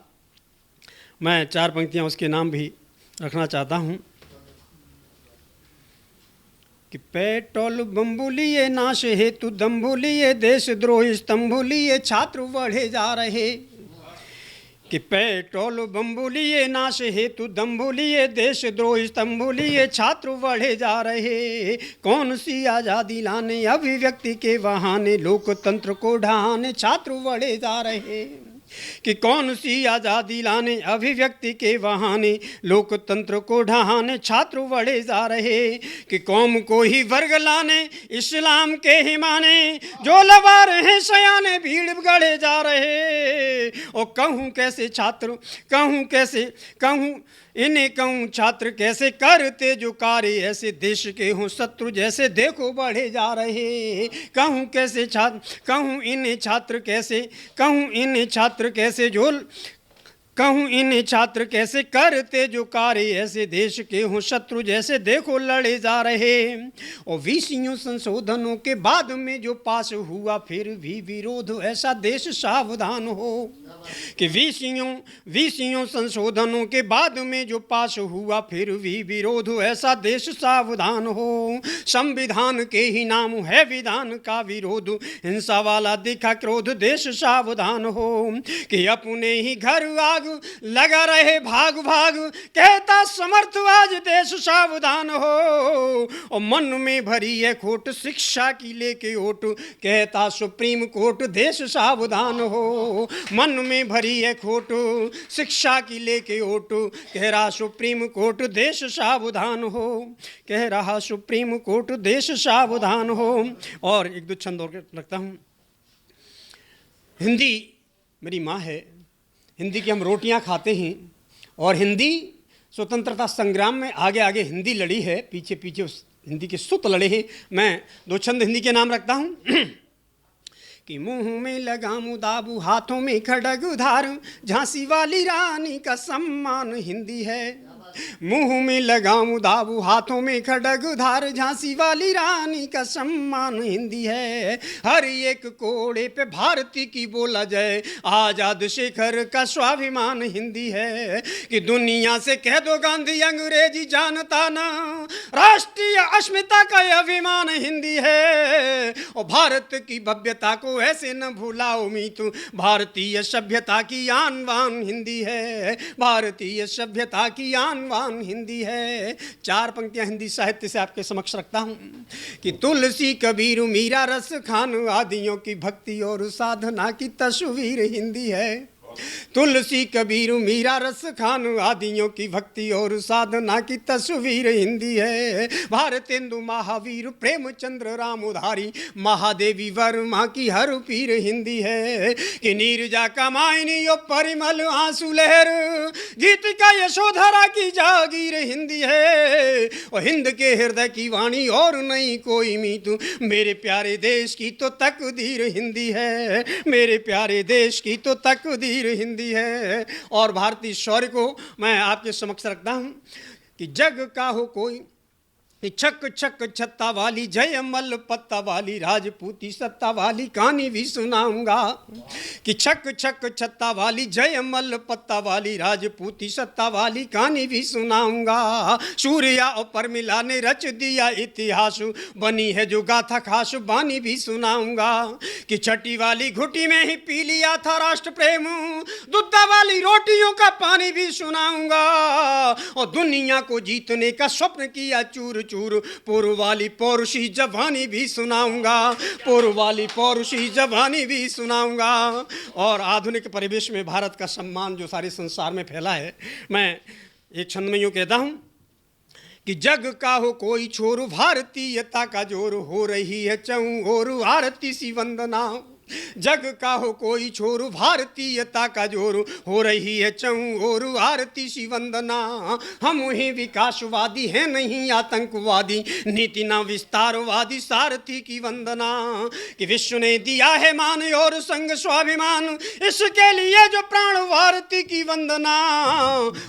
C: मैं 4 पंक्तियाँ उसके नाम भी रखना चाहता हूँ कि पेट्रोल बम्बू लिए नाश हेतु दम्भु लिए, देशद्रोही स्तंभ लिए छात्र बढ़े जा रहे। कि पेट्रोल बम्बू लिए नाश हेतु दम्भु लिए, देशद्रोही स्तंभ लिए छात्र बढ़े जा रहे। कौन सी आज़ादी लाने अभिव्यक्ति के बहाने, लोकतंत्र को ढहाने छात्र बढ़े जा रहे। कि कौन सी आज़ादी लाने अभिव्यक्ति के बहाने, लोकतंत्र को ढहाने छात्र बढ़े जा रहे। कि कौम को ही वर्ग लाने इस्लाम के ही माने, जो लबार हैं सयाने भीड़ गढ़े जा रहे। और कहूँ कैसे छात्र, कहूँ कैसे, कहूँ इन्हें कहूँ छात्र कैसे करते जो कार्य, ऐसे देश के हों शत्रु जैसे देखो बढ़े जा रहे। कहूँ कैसे छात्र, कहूँ इन्हें छात्र कैसे, कहूँ इन्हें छात्र कैसे जो कहूँ इन छात्र कैसे करते जो कार्य ऐसे, देश के हों शत्रु जैसे देखो लड़े जा रहे। और वीसियों संशोधनों के बाद में जो पास हुआ फिर भी विरोध, ऐसा देश सावधान हो। कि वीसियों संशोधनों के बाद में जो पास हुआ फिर भी विरोध, ऐसा देश सावधान हो। संविधान के ही नाम है विधान का विरोध, हिंसा वाला दिखा क्रोध, देश सावधान हो। कि अपने ही घर आग लगा रहे भाग भाग, कहता समर्थ आज देश सावधान हो। और मन में भरी है खोट शिक्षा की लेके ओट, कहता सुप्रीम कोर्ट देश सावधान हो। मन में भरी है खोट शिक्षा की लेके ओट, कह रहा सुप्रीम कोर्ट देश सावधान हो। कह रहा सुप्रीम कोर्ट देश सावधान हो। और एक दो छंद और रखता हूँ। हिंदी मेरी माँ है, हिंदी की हम रोटियां खाते हैं, और हिंदी स्वतंत्रता संग्राम में आगे आगे हिंदी लड़ी है, पीछे पीछे उस हिंदी के सुत लड़े हैं। मैं दो छंद हिंदी के नाम रखता हूँ। कि मुंह में लगामू दाबू हाथों में खड़ग उधार, झांसी वाली रानी का सम्मान हिंदी है। मुंह में लगाऊं दाबू हाथों में खड़ग उधार, झांसी वाली रानी का सम्मान हिंदी है। हर एक कोड़े पे भारती की बोला जाए, आजाद शेखर का स्वाभिमान हिंदी है। कि दुनिया से कह दो गांधी अंग्रेजी जानता ना, राष्ट्रीय अस्मिता का अभिमान हिंदी है। और भारत की भव्यता को ऐसे न भुलाओ मीतू, भारतीय सभ्यता की आन बान हिंदी है। भारतीय सभ्यता की आन बान हिंदी है। चार पंक्तियां हिंदी साहित्य से आपके समक्ष रखता हूं। कि तुलसी कबीर मीरा रस खान आदियों की भक्ति और साधना की तस्वीर हिंदी है। तुलसी कबीर मीरा रस खान आदियों की भक्ति और साधना की तस्वीर हिंदी है। भारतेंदु महावीर प्रेमचंद्र राम उधारी, महादेवी वर्मा की हर पीर हिंदी है। कि नीरजा कमायनी यो परिमल आंसू लहर, गीत का यशोधरा की जागीर हिंदी है। और हिंद के हृदय की वाणी और नहीं कोई मीतू, मेरे प्यारे देश की तो तकदीर हिंदी है। मेरे प्यारे देश की तो तकदीर हिंदी है। और भारतीय शौर्य को मैं आपके समक्ष रखता हूं। कि जग का हो कोई छक छक छत्ता वाली, जय मल पत्ता वाली, राजपूती सत्ता वाली कहानी भी सुनाऊंगा। कि छक छक छत्ता वाली, जय मल पत्ता वाली, राजपूती सत्ता वाली कहानी भी सुनाऊंगा। सूर्या और परमिला ने रच दिया इतिहास, बनी है जो गाथा खास बानी भी सुनाऊंगा। कि छठी वाली घुटी में ही पी लिया था राष्ट्र प्रेम, दूधा वाली रोटियों का पानी भी सुनाऊंगा। और दुनिया को जीतने का स्वप्न किया चूर चूर, पूर्व वाली पौरुषी जवानी भी सुनाऊंगा। पूर्व वाली पौरुषी जवानी भी सुनाऊंगा। और आधुनिक परिवेश में भारत का सम्मान जो सारे संसार में फैला है, मैं एक छंद में यूं कहता हूं। कि जग का हो कोई छोर, भारतीयता का जोर, हो रही है चौं और आरती सी वंदना। जग का हो कोई छोर, भारतीयता का जोर, हो रही है चौं और आरती सी वंदना। हम ही विकासवादी हैं नहीं आतंकवादी, नीति ना विस्तारवादी, सारथी की वंदना। कि विश्व ने दिया है मान और संग स्वाभिमान, इसके लिए जो प्राण भारती की वंदना।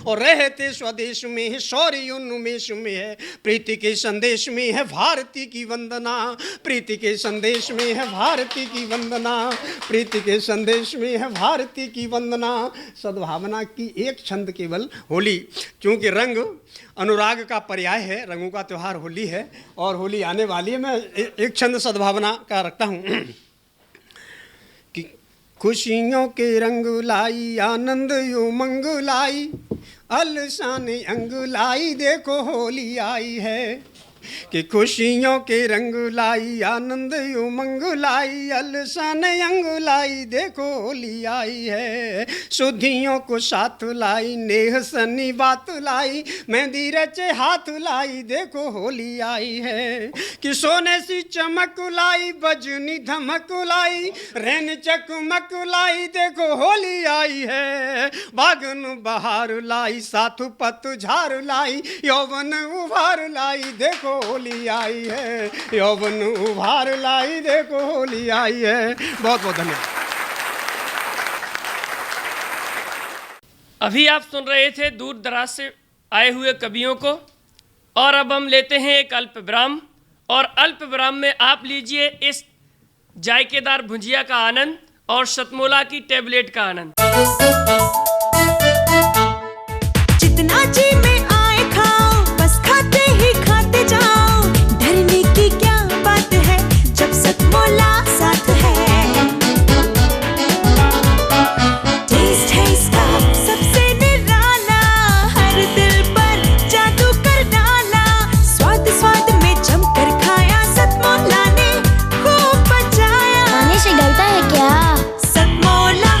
C: और रहते स्वदेश में है शौर्य उन्मेष में है, प्रीति के संदेश में है भारती की वंदना। प्रीति के संदेश में है भारती की वंदना। प्रीति के संदेश में है भारती की वंदना। सद्भावना की एक छंद केवल होली, क्योंकि रंग अनुराग का पर्याय है, रंगों का त्योहार होली है और होली आने वाली है। मैं एक छंद सद्भावना का रखता हूँ। कि खुशियों के रंग लाई, आनंद उमंग लाई, अलशान अंग लाई, देखो होली आई है। कि खुशियों के रंग लाई, आनंद उमंग लाई, अलशान अंग लाई, देखो होली आई है। शुद्धियों को साथ लाई, नेह सनी बात लाई, मेहंदी रचे हाथ लाई, देखो होली आई है। कि सोने सी चमक लाई, बजनी धमक लाई, रैन चकमक लाई, देखो होली आई है। बागन बहार लाई, साथु पतझार लाई, यौवन उभार लाई, देखो होली आई है। यौवन उभार लाई, देखो होली आई है। बहुत बहुत धन्यवाद।
J: अभी आप सुन रहे थे दूर दराज से आए हुए कवियों को, और अब हम लेते हैं एक अल्प विराम, और अल्प विराम में आप लीजिए इस जायकेदार भुजिया का आनंद और शतमोला की टेबलेट का आनंद।
H: जितना जी में आए खाओ, बस खाते ही खाते जाओ, डरने की क्या बात है जब सतमोला साथ है। टेस्ट है इसका सबसे निराला, हर दिल पर जादू कर डाला, स्वाद स्वाद में जमकर खाया, सतमोला ने खूब बचाया।
L: खाने से डरता है क्या?
H: सतमोला।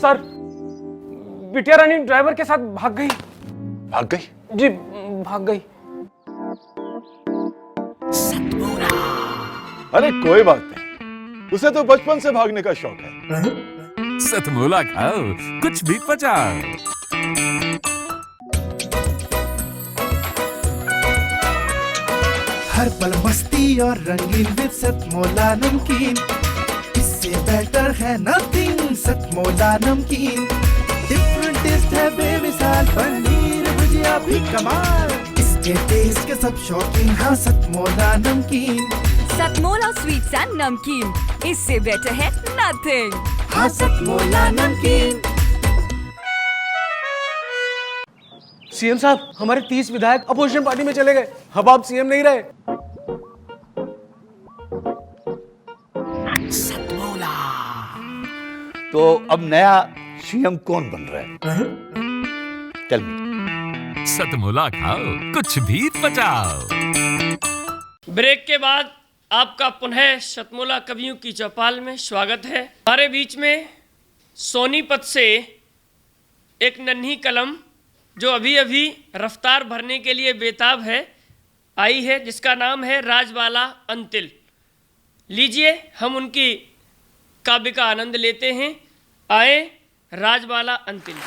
E: सर, बिटिया रानी ड्राइवर के साथ भाग गई।
A: भाग गई?
E: जी, भाग गई।
M: अरे कोई बात नहीं, उसे तो बचपन से भागने का शौक है।
F: सतमोला खाओ, कुछ भी पचाओ।
G: हर पल मस्ती और रंगीन विद सतमोला नमकीन, इससे बेटर है नथिंग। सतमोला नमकीन डिफरेंट टेस्ट है बेमिसाल, पनीर भुजिया भी कमाल, इसके टेस्ट के सब शौकीन। हाँ सतमोला नमकीन,
H: सतमोला स्वीट्स एंड नमकीन, इससे बेटर है नथिंग।
G: हाँ सतमोला नमकीन।
E: सीएम साहब, हमारे 30 विधायक अपोजिशन पार्टी में चले गए। अब आप सीएम नहीं रहे।
A: तो अब नया सीएम कौन बन रहा है? Tell me.
F: सतमोला खाओ, कुछ भी पचाओ।
J: ब्रेक के बाद आपका पुनः शतमोला कवियों की चौपाल में स्वागत है। हमारे बीच में सोनीपत से एक नन्ही कलम जो अभी अभी रफ्तार भरने के लिए बेताब है आई है, जिसका नाम है राजबाला अंतिल। लीजिए हम उनकी काव्य का आनंद लेते हैं। आए राजबाला अंतिल जी।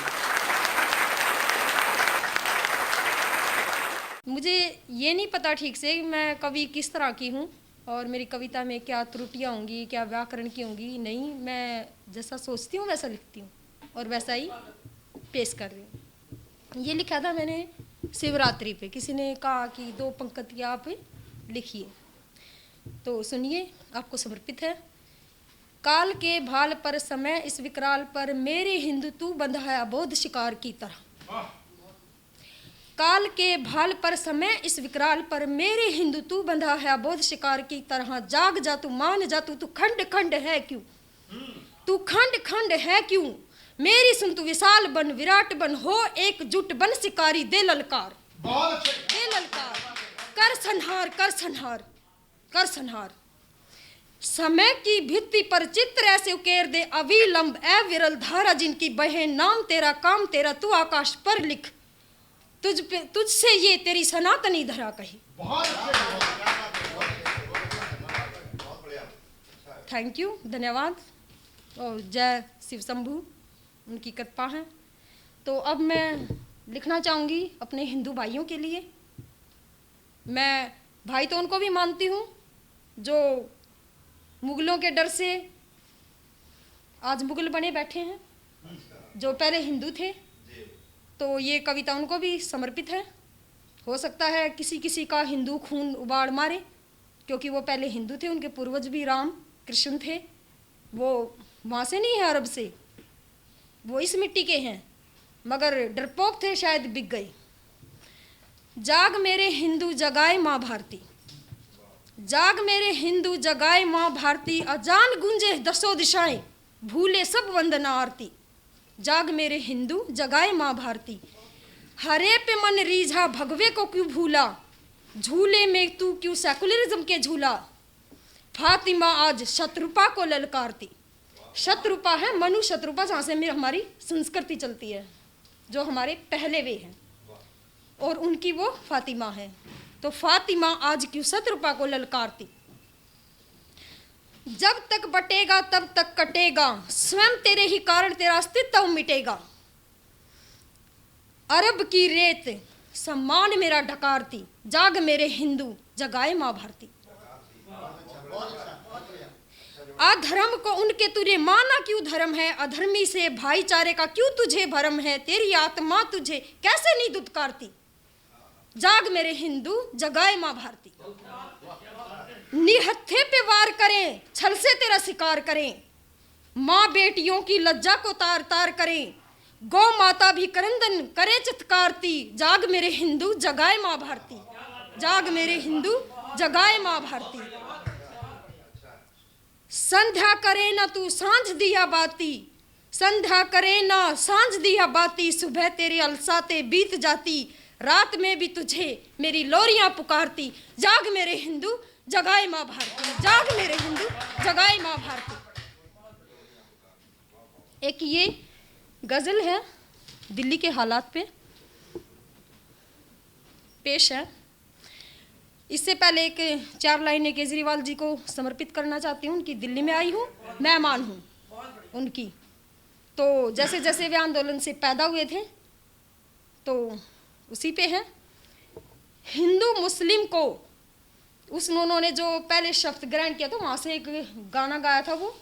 N: मुझे ये नहीं पता ठीक से मैं कवि किस तरह की हूँ और मेरी कविता में क्या त्रुटियाँ होंगी, क्या व्याकरण की होंगी। नहीं, मैं जैसा सोचती हूँ वैसा लिखती हूँ और वैसा ही पेश कर रही हूँ। ये लिखा था मैंने शिवरात्रि पे, किसी ने कहा कि 2 पंक्तियाँ आप लिखिए, तो सुनिए, आपको समर्पित है। काल के भाल पर समय इस विकराल पर, मेरे हिंदू तू बंधा है अबोध शिकार की तरह। काल के भाल पर समय इस विकराल पर, मेरे हिंदू तू बंधा है अबोध शिकार की तरह। जाग जा तू, मान जा तू खंड खंड है क्यों, तू खंड खंड है क्यों। मेरी सुन तू विशाल बन, विराट बन, हो एकजुट बन शिकारी, दे ललकार, दे ललकार, कर संहार, कर संहार, कर संहार। समय की भित्ति पर चित्र ऐसे उकेर दे अविलंब, ए विरल धारा जिनकी बहे, नाम तेरा काम तेरा तू आकाश पर लिख, तुझसे ये तेरी सनातनी धरा कही। थैंक यू, धन्यवाद और जय शिव शंभू, उनकी कृपा है। तो अब मैं लिखना चाहूँगी अपने हिंदू भाइयों के लिए। मैं भाई तो उनको भी मानती हूँ जो मुगलों के डर से आज मुगल बने बैठे हैं, जो पहले हिंदू थे। तो ये कविता उनको भी समर्पित है। हो सकता है किसी किसी का हिंदू खून उबाड़ मारे, क्योंकि वो पहले हिंदू थे, उनके पूर्वज भी राम कृष्ण थे। वो वहाँ से नहीं है अरब से, वो इस मिट्टी के हैं, मगर डरपोक थे, शायद बिक गए। जाग मेरे हिंदू जगाए माँ भारती, जाग मेरे हिंदू जगाए माँ भारती, अजान गुंजे दसों दिशाएं, भूले सब वंदना आरती। जाग मेरे हिंदू जगाए माँ भारती, हरे पे मन रीझा भगवे को क्यों भूला, झूले में तू क्यों सेकुलरिज्म के झूला। फातिमा आज शत्रुपा को ललकारती। शत्रुपा है मनु शत्रुपा, जहाँ से हमारी संस्कृति चलती है, जो हमारे पहले वे हैं, और उनकी वो फातिमा है। तो फातिमा आज क्यों शत्रुपा को ललकारती। जब तक बटेगा तब तक कटेगा, स्वयं तेरे ही कारण तेरा अस्तित्व मिटेगा। अरब की रेत सम्मान मेरा ढकारती, जाग मेरे हिंदू जगाए माँ भारती। अधर्म को उनके तूने माना क्यों धर्म है, अधर्मी से भाईचारे का क्यों तुझे भरम है, तेरी आत्मा तुझे कैसे नहीं दुत्कारती, जाग मेरे हिंदू जगाए माँ भारती। निहत्थे पे वार करें, छल से तेरा शिकार करें, माँ बेटियों की लज्जा को तार तार करें, गौ माता भी करंदन करे चित्कारती, जाग मेरे हिंदू जगाए माँ भारती, जाग मेरे हिंदू जगाए माँ भारती। संध्या करे ना तू सांझ दिया बाती, संध्या करे ना सांझ दिया बाती, सुबह तेरे अलसाते बीत जाती, रात में भी तुझे मेरी लोरियां पुकारती, जाग मेरे हिंदू जगाए माँ भारती, जाग मेरे हिंदू जगाए माँ भारती। एक ये गजल है दिल्ली के हालात पे पेश है। इससे पहले एक 4 लाइनें केजरीवाल जी को समर्पित करना चाहती हूँ। उनकी दिल्ली में आई हूँ, मेहमान हूँ उनकी। तो जैसे जैसे वे आंदोलन से पैदा हुए थे तो उसी पे है। हिंदू मुस्लिम को उन्होंने जो पहले शब्द ग्रहण किया था, वहाँ से एक गाना गाया था, वो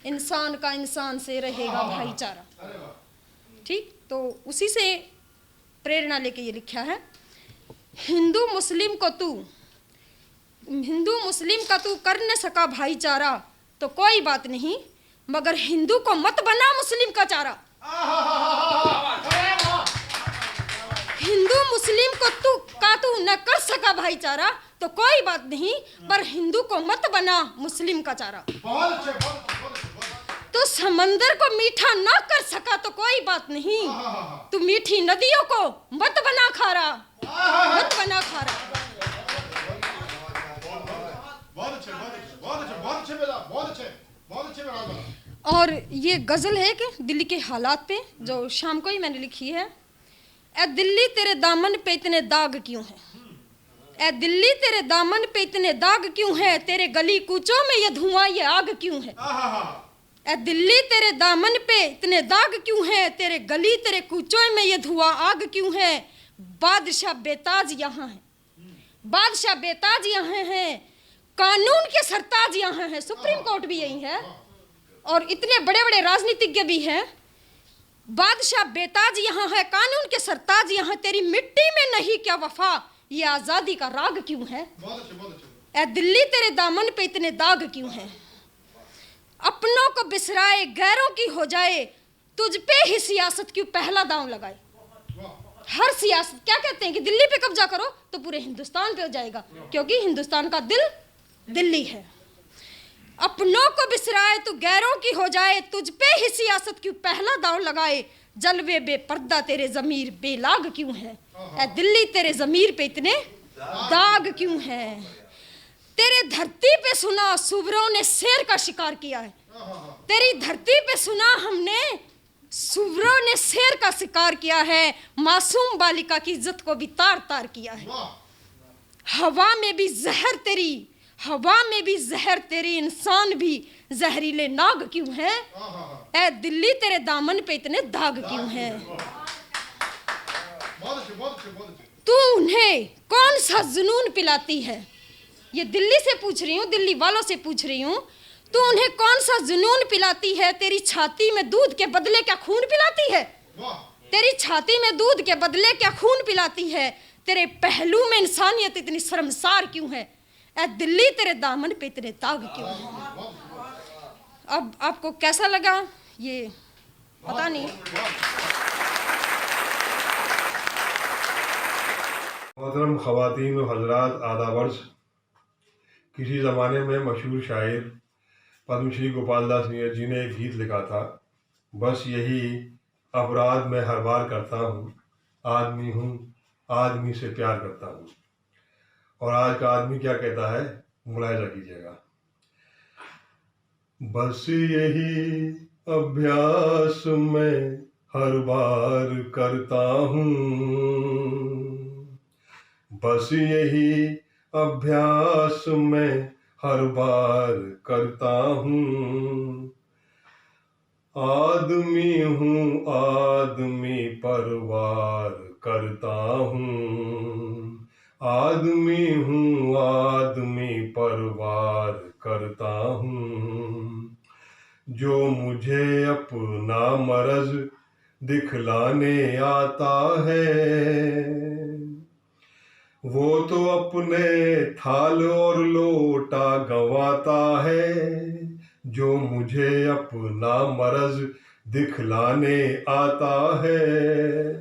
N: इंसान का इंसान से रहेगा भाईचारा। ठीक, तो उसी से प्रेरणा लेके ये लिखा है। हिंदू मुस्लिम का तू कर न सका भाईचारा, तो कोई बात नहीं, मगर हिंदू को मत बना मुस्लिम का चारा। हिंदू मुस्लिम को तू न कर सका भाईचारा, तो कोई बात नहीं, पर हिंदू को मत बना मुस्लिम का चारा। तो समंदर को मीठा ना कर सका तो कोई बात नहीं, तू मीठी नदियों को मत बना खारा, मत बना खारा। और ये गजल है कि दिल्ली के हालात पे, जो शाम को ही मैंने लिखी है। ए दिल्ली तेरे दामन पे इतने दाग क्यों है, ए दिल्ली तेरे दामन पे इतने दाग क्यों है, तेरे गली कूचों में ये धुआं ये आग क्यों है। ए दिल्ली तेरे दामन पे इतने दाग क्यों है, तेरे गली तेरे कूचों में ये धुआं आग क्यों है। बादशाह बेताज यहाँ है, बादशाह बेताज यहाँ है, कानून के सरताज यहाँ है। सुप्रीम कोर्ट भी यही है और इतने बड़े बड़े राजनीतिज्ञ भी हैं। बादशाह बेताज यहाँ है, कानून के सरताज यहाँ, तेरी मिट्टी में नहीं क्या वफा, ये आजादी का राग क्यों है। ए दिल्ली तेरे दामन पे इतने दाग क्यों हैं, अपनों को बिसराए गैरों की हो जाए, तुझ पे ही सियासत क्यों पहला दांव लगाए। हर सियासत क्या कहते हैं कि दिल्ली पे कब्जा करो तो पूरे हिंदुस्तान पे हो जाएगा, क्योंकि हिंदुस्तान का दिल दिल्ली है। अपनों को बिसराए तो गैरों की हो जाए, तुझ पे ही सियासत क्यों पहला दांव लगाए, जलवे बेपर्दा तेरे ज़मीर बेलाग क्यों है। ए दिल्ली तेरे ज़मीर पे इतने दाग क्यों हैं, तेरे धरती पे सुना सुवरों ने शेर का शिकार किया है, तेरी धरती पे सुना हमने सुवरों ने शेर का शिकार किया है, मासूम बालिका की इज्जत को भी तार तार किया है। हवा में भी जहर तेरी, हवा में भी जहर तेरी, इंसान भी जहरीले नाग क्यों है। ए दिल्ली तेरे दामन पे इतने दाग क्यों हैं, तू उन्हें कौन सा जुनून पिलाती है। ये दिल्ली से पूछ रही हूँ, दिल्ली वालों से पूछ रही हूँ, तू उन्हें कौन सा जुनून पिलाती है। तेरी छाती में दूध के बदले क्या खून पिलाती है, तेरी छाती में दूध के बदले क्या खून पिलाती है, तेरे पहलू में इंसानियत इतनी शर्मसार क्यों है। ए दिल्ली तेरे दामन पे इतने दाग क्यों है। अब आपको कैसा लगा ये पता नहीं।
L: मोहतरम ख़वातीन व हज़रात आदाबर्ज, किसी ज़माने में मशहूर शायर पद्मश्री गोपाल दास नियर जी ने एक गीत लिखा था, बस यही अपराध मैं हर बार करता हूँ, आदमी हूँ आदमी से प्यार करता हूँ। और आज का आदमी क्या कहता है, मुलाहिजा कीजिएगा। बस यही अभ्यास मैं हर बार करता हूँ, बस यही अभ्यास मैं हर बार करता हूँ। आदमी हूँ आदमी पर वार करता हूँ, आदमी हूँ आदमी पर वार करता हूँ। जो मुझे अपना मरज दिखलाने आता है, वो तो अपने थाल और लोटा गंवाता है। जो मुझे अपना मरज दिखलाने आता है,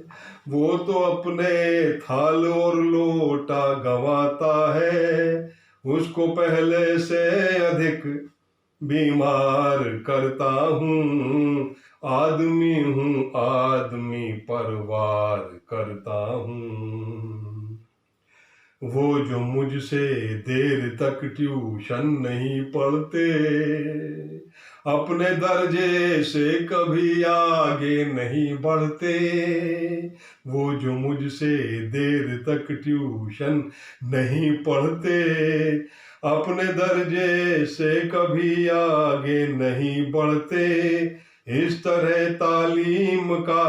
L: वो तो अपने थाल और लोटा गंवाता है। उसको पहले से अधिक बीमार करता हूँ, आदमी परवार करता हूँ। वो जो मुझसे देर तक ट्यूशन नहीं पढ़ते, अपने दर्जे से कभी आगे नहीं बढ़ते। वो जो मुझसे देर तक ट्यूशन नहीं पढ़ते, अपने दर्जे से कभी आगे नहीं बढ़ते। इस तरह तालीम का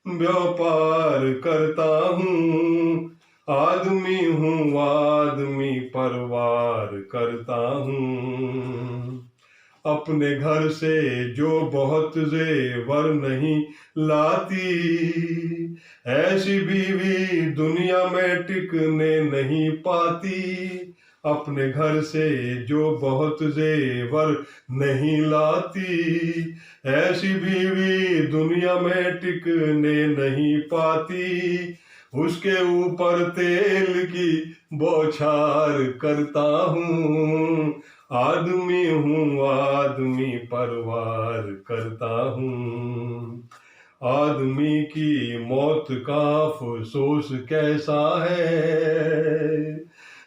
L: व्यापार करता हूँ, आदमी परवार करता हूँ। अपने घर से जो बहुत जेवर नहीं लाती, ऐसी बीवी दुनिया में टिकने नहीं पाती। अपने घर से जो बहुत जेवर नहीं लाती, ऐसी बीवी दुनिया में टिकने नहीं पाती। उसके ऊपर तेल की बौछार करता हूँ, आदमी परवार करता हूँ। आदमी की मौत का अफसोस कैसा है,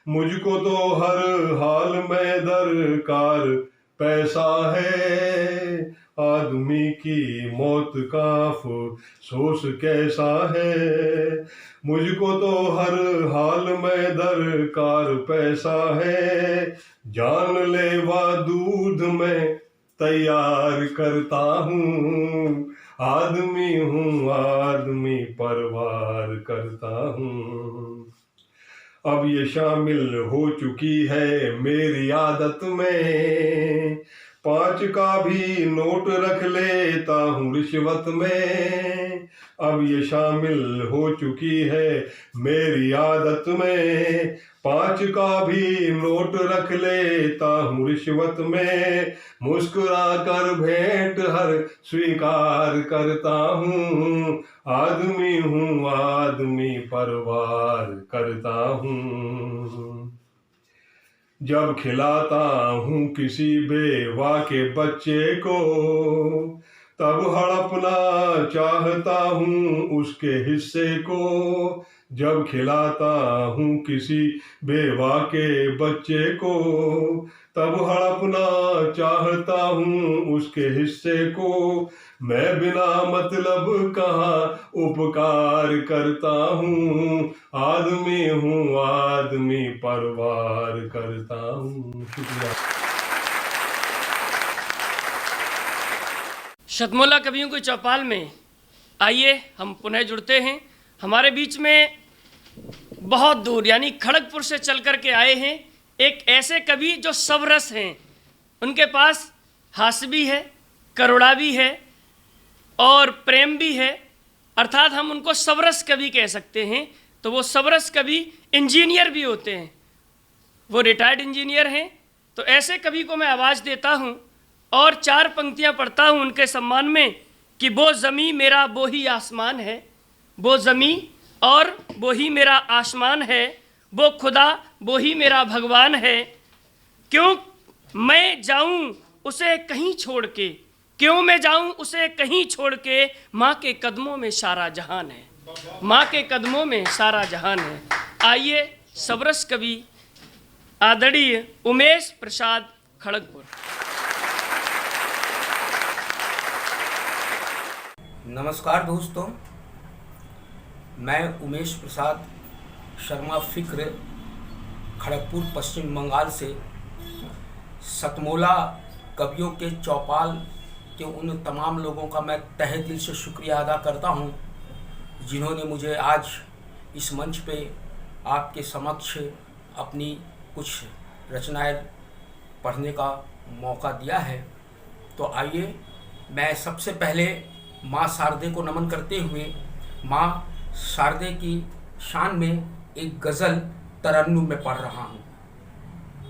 L: मुझको तो हर हाल में दरकार पैसा है। आदमी की मौत का अफसोस कैसा है, मुझको तो हर हाल में दरकार पैसा है। जानलेवा दूध में तैयार करता हूँ, आदमी परवार करता हूँ। अब ये शामिल हो चुकी है मेरी आदत में, 5 का भी नोट रख लेता हूँ रिश्वत में। अब ये शामिल हो चुकी है मेरी आदत में, 5 का भी नोट रख लेता हूँ रिश्वत में। मुस्कुरा कर भेंट हर स्वीकार करता हूँ, आदमी परवार करता हूँ। जब खिलाता हूँ किसी बेवा के बच्चे को, तब हड़पना चाहता हूँ उसके हिस्से को। जब खिलाता हूँ किसी बेवा के बच्चे को, तब हड़पना चाहता हूँ उसके हिस्से को। मैं बिना मतलब कहाँ उपकार करता हूँ, आदमी परवार करता हूँ। शुक्रिया।
J: शतमोला कवियों की चौपाल में आइए हम पुनः जुड़ते हैं। हमारे बीच में बहुत दूर यानी खड़गपुर से चल कर के आए हैं एक ऐसे कवि जो सब रस हैं। उनके पास हास्य भी है, करुणा भी है और प्रेम भी है, अर्थात हम उनको सबरस कवि कह सकते हैं। तो वो सबरस कवि इंजीनियर भी होते हैं, वो रिटायर्ड इंजीनियर हैं। तो ऐसे कवि को मैं आवाज़ देता हूँ और 4 पंक्तियाँ पढ़ता हूँ उनके सम्मान में कि वो ज़मी मेरा वो ही आसमान है, वो ज़मी और वो ही मेरा आसमान है, वो खुदा वो ही मेरा भगवान है। क्यों मैं जाऊँ उसे कहीं छोड़ के, क्यों मैं जाऊँ उसे कहीं छोड़ के, माँ के कदमों में सारा जहान है, माँ के कदमों में सारा जहान है। आइए सबरस कवि आदरणीय उमेश प्रसाद खड़गपुर।
O: नमस्कार दोस्तों, मैं उमेश प्रसाद शर्मा फ़िक्र खड़गपुर पश्चिम बंगाल से सतमोला कवियों के चौपाल के उन तमाम लोगों का मैं तहे दिल से शुक्रिया अदा करता हूं जिन्होंने मुझे आज इस मंच पे आपके समक्ष अपनी कुछ रचनाएं पढ़ने का मौका दिया है। तो आइए मैं सबसे पहले माँ शारदे को नमन करते हुए माँ शारदे की शान में एक गज़ल तरन्नुम में पढ़ रहा हूँ।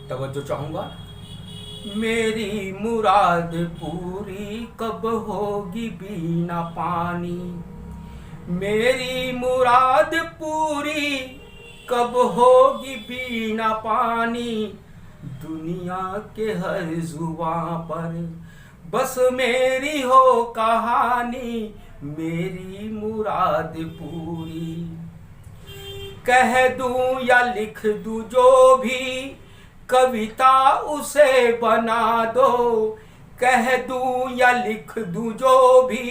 O: तवज्जो चाहूँगा। मेरी मुराद पूरी कब होगी बिना पानी, मेरी मुराद पूरी कब होगी बिना पानी, दुनिया के हर जुबां पर बस मेरी हो कहानी, मेरी मुराद पूरी। कह दूं या लिख दूं जो भी कविता उसे बना दो, कह दूं या लिख दूं जो भी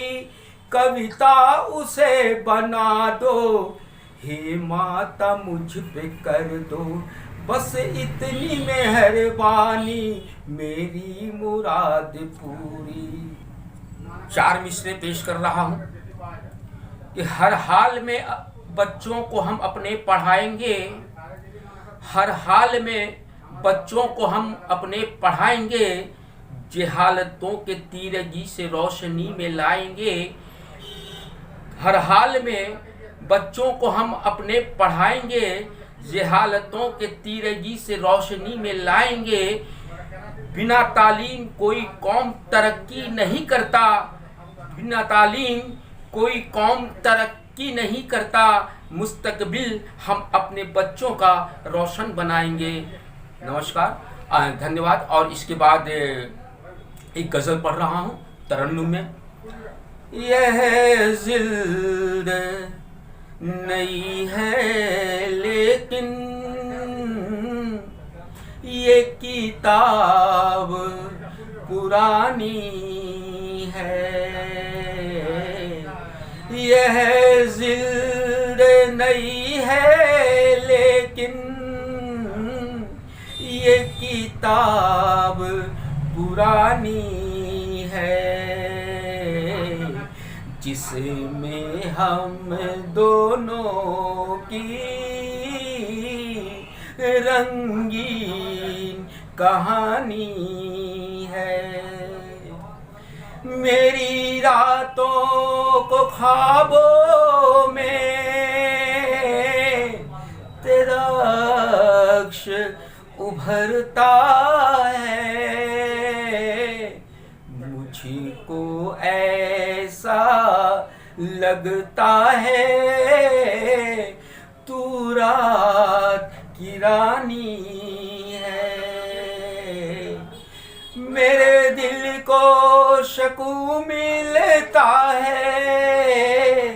O: कविता उसे बना दो, हे माता मुझ पे कर दो बस इतनी मेहरबानी, मेरी मुराद पूरी। 4 मिसरे पेश कर रहा हूँ कि हर हाल में बच्चों को हम अपने पढ़ाएंगे, हर हाल में बच्चों को हम अपने पढ़ाएंगे, जहालतों के तीरगी से रोशनी में लाएंगे। हर हाल में बच्चों को हम अपने पढ़ाएंगे, जहालतों के तीरगी से रोशनी में लाएंगे। बिना तालीम कोई कौम तरक्की नहीं करता, बिना तालीम कोई कौम तरक्की नहीं करता, मुस्तकबिल हम अपने बच्चों का रोशन बनाएंगे। नमस्कार, धन्यवाद। और इसके बाद एक गज़ल पढ़ रहा हूँ तरन्नुम में। यह जिल्द नई है लेकिन ये किताब पुरानी है, यह जिल्द नई है लेकिन ये किताब पुरानी है, जिसमें हम दोनों की रंगीन कहानी है। मेरी रातों को ख्वाबों में तेरा अक्श उभरता है, मुझको ऐसा लगता है तू रात की रानी है। मेरे दिल को सुकून मिलता है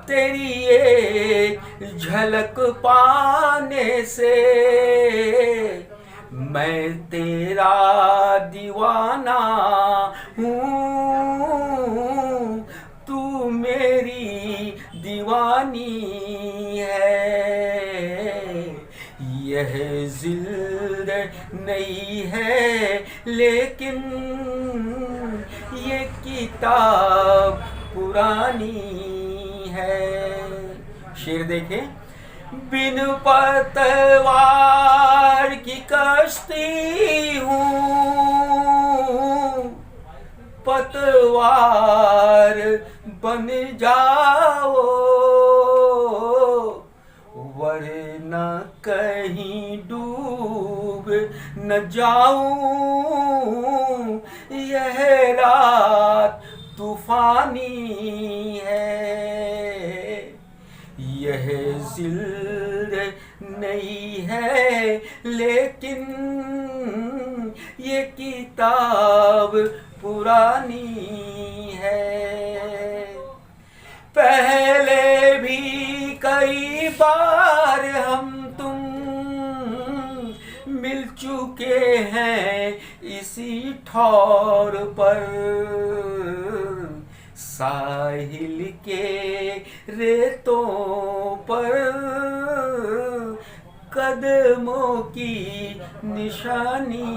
O: तेरी एक झलक पाने से, मैं तेरा दीवाना हूँ तू मेरी दीवानी है। यह जिल्द नई है लेकिन ये किताब पुरानी है। शेर देखें। बिन पतवार की कश्ती हूँ, पतवार बन जाओ वरना कहीं डूब न जाऊं, यह रात तूफानी है। यह जिल्द नई है लेकिन ये किताब पुरानी है। पहले भी कई बार हम तुम मिल चुके हैं इसी ठौर पर, साहिल के रेतों पर कदमों की निशानी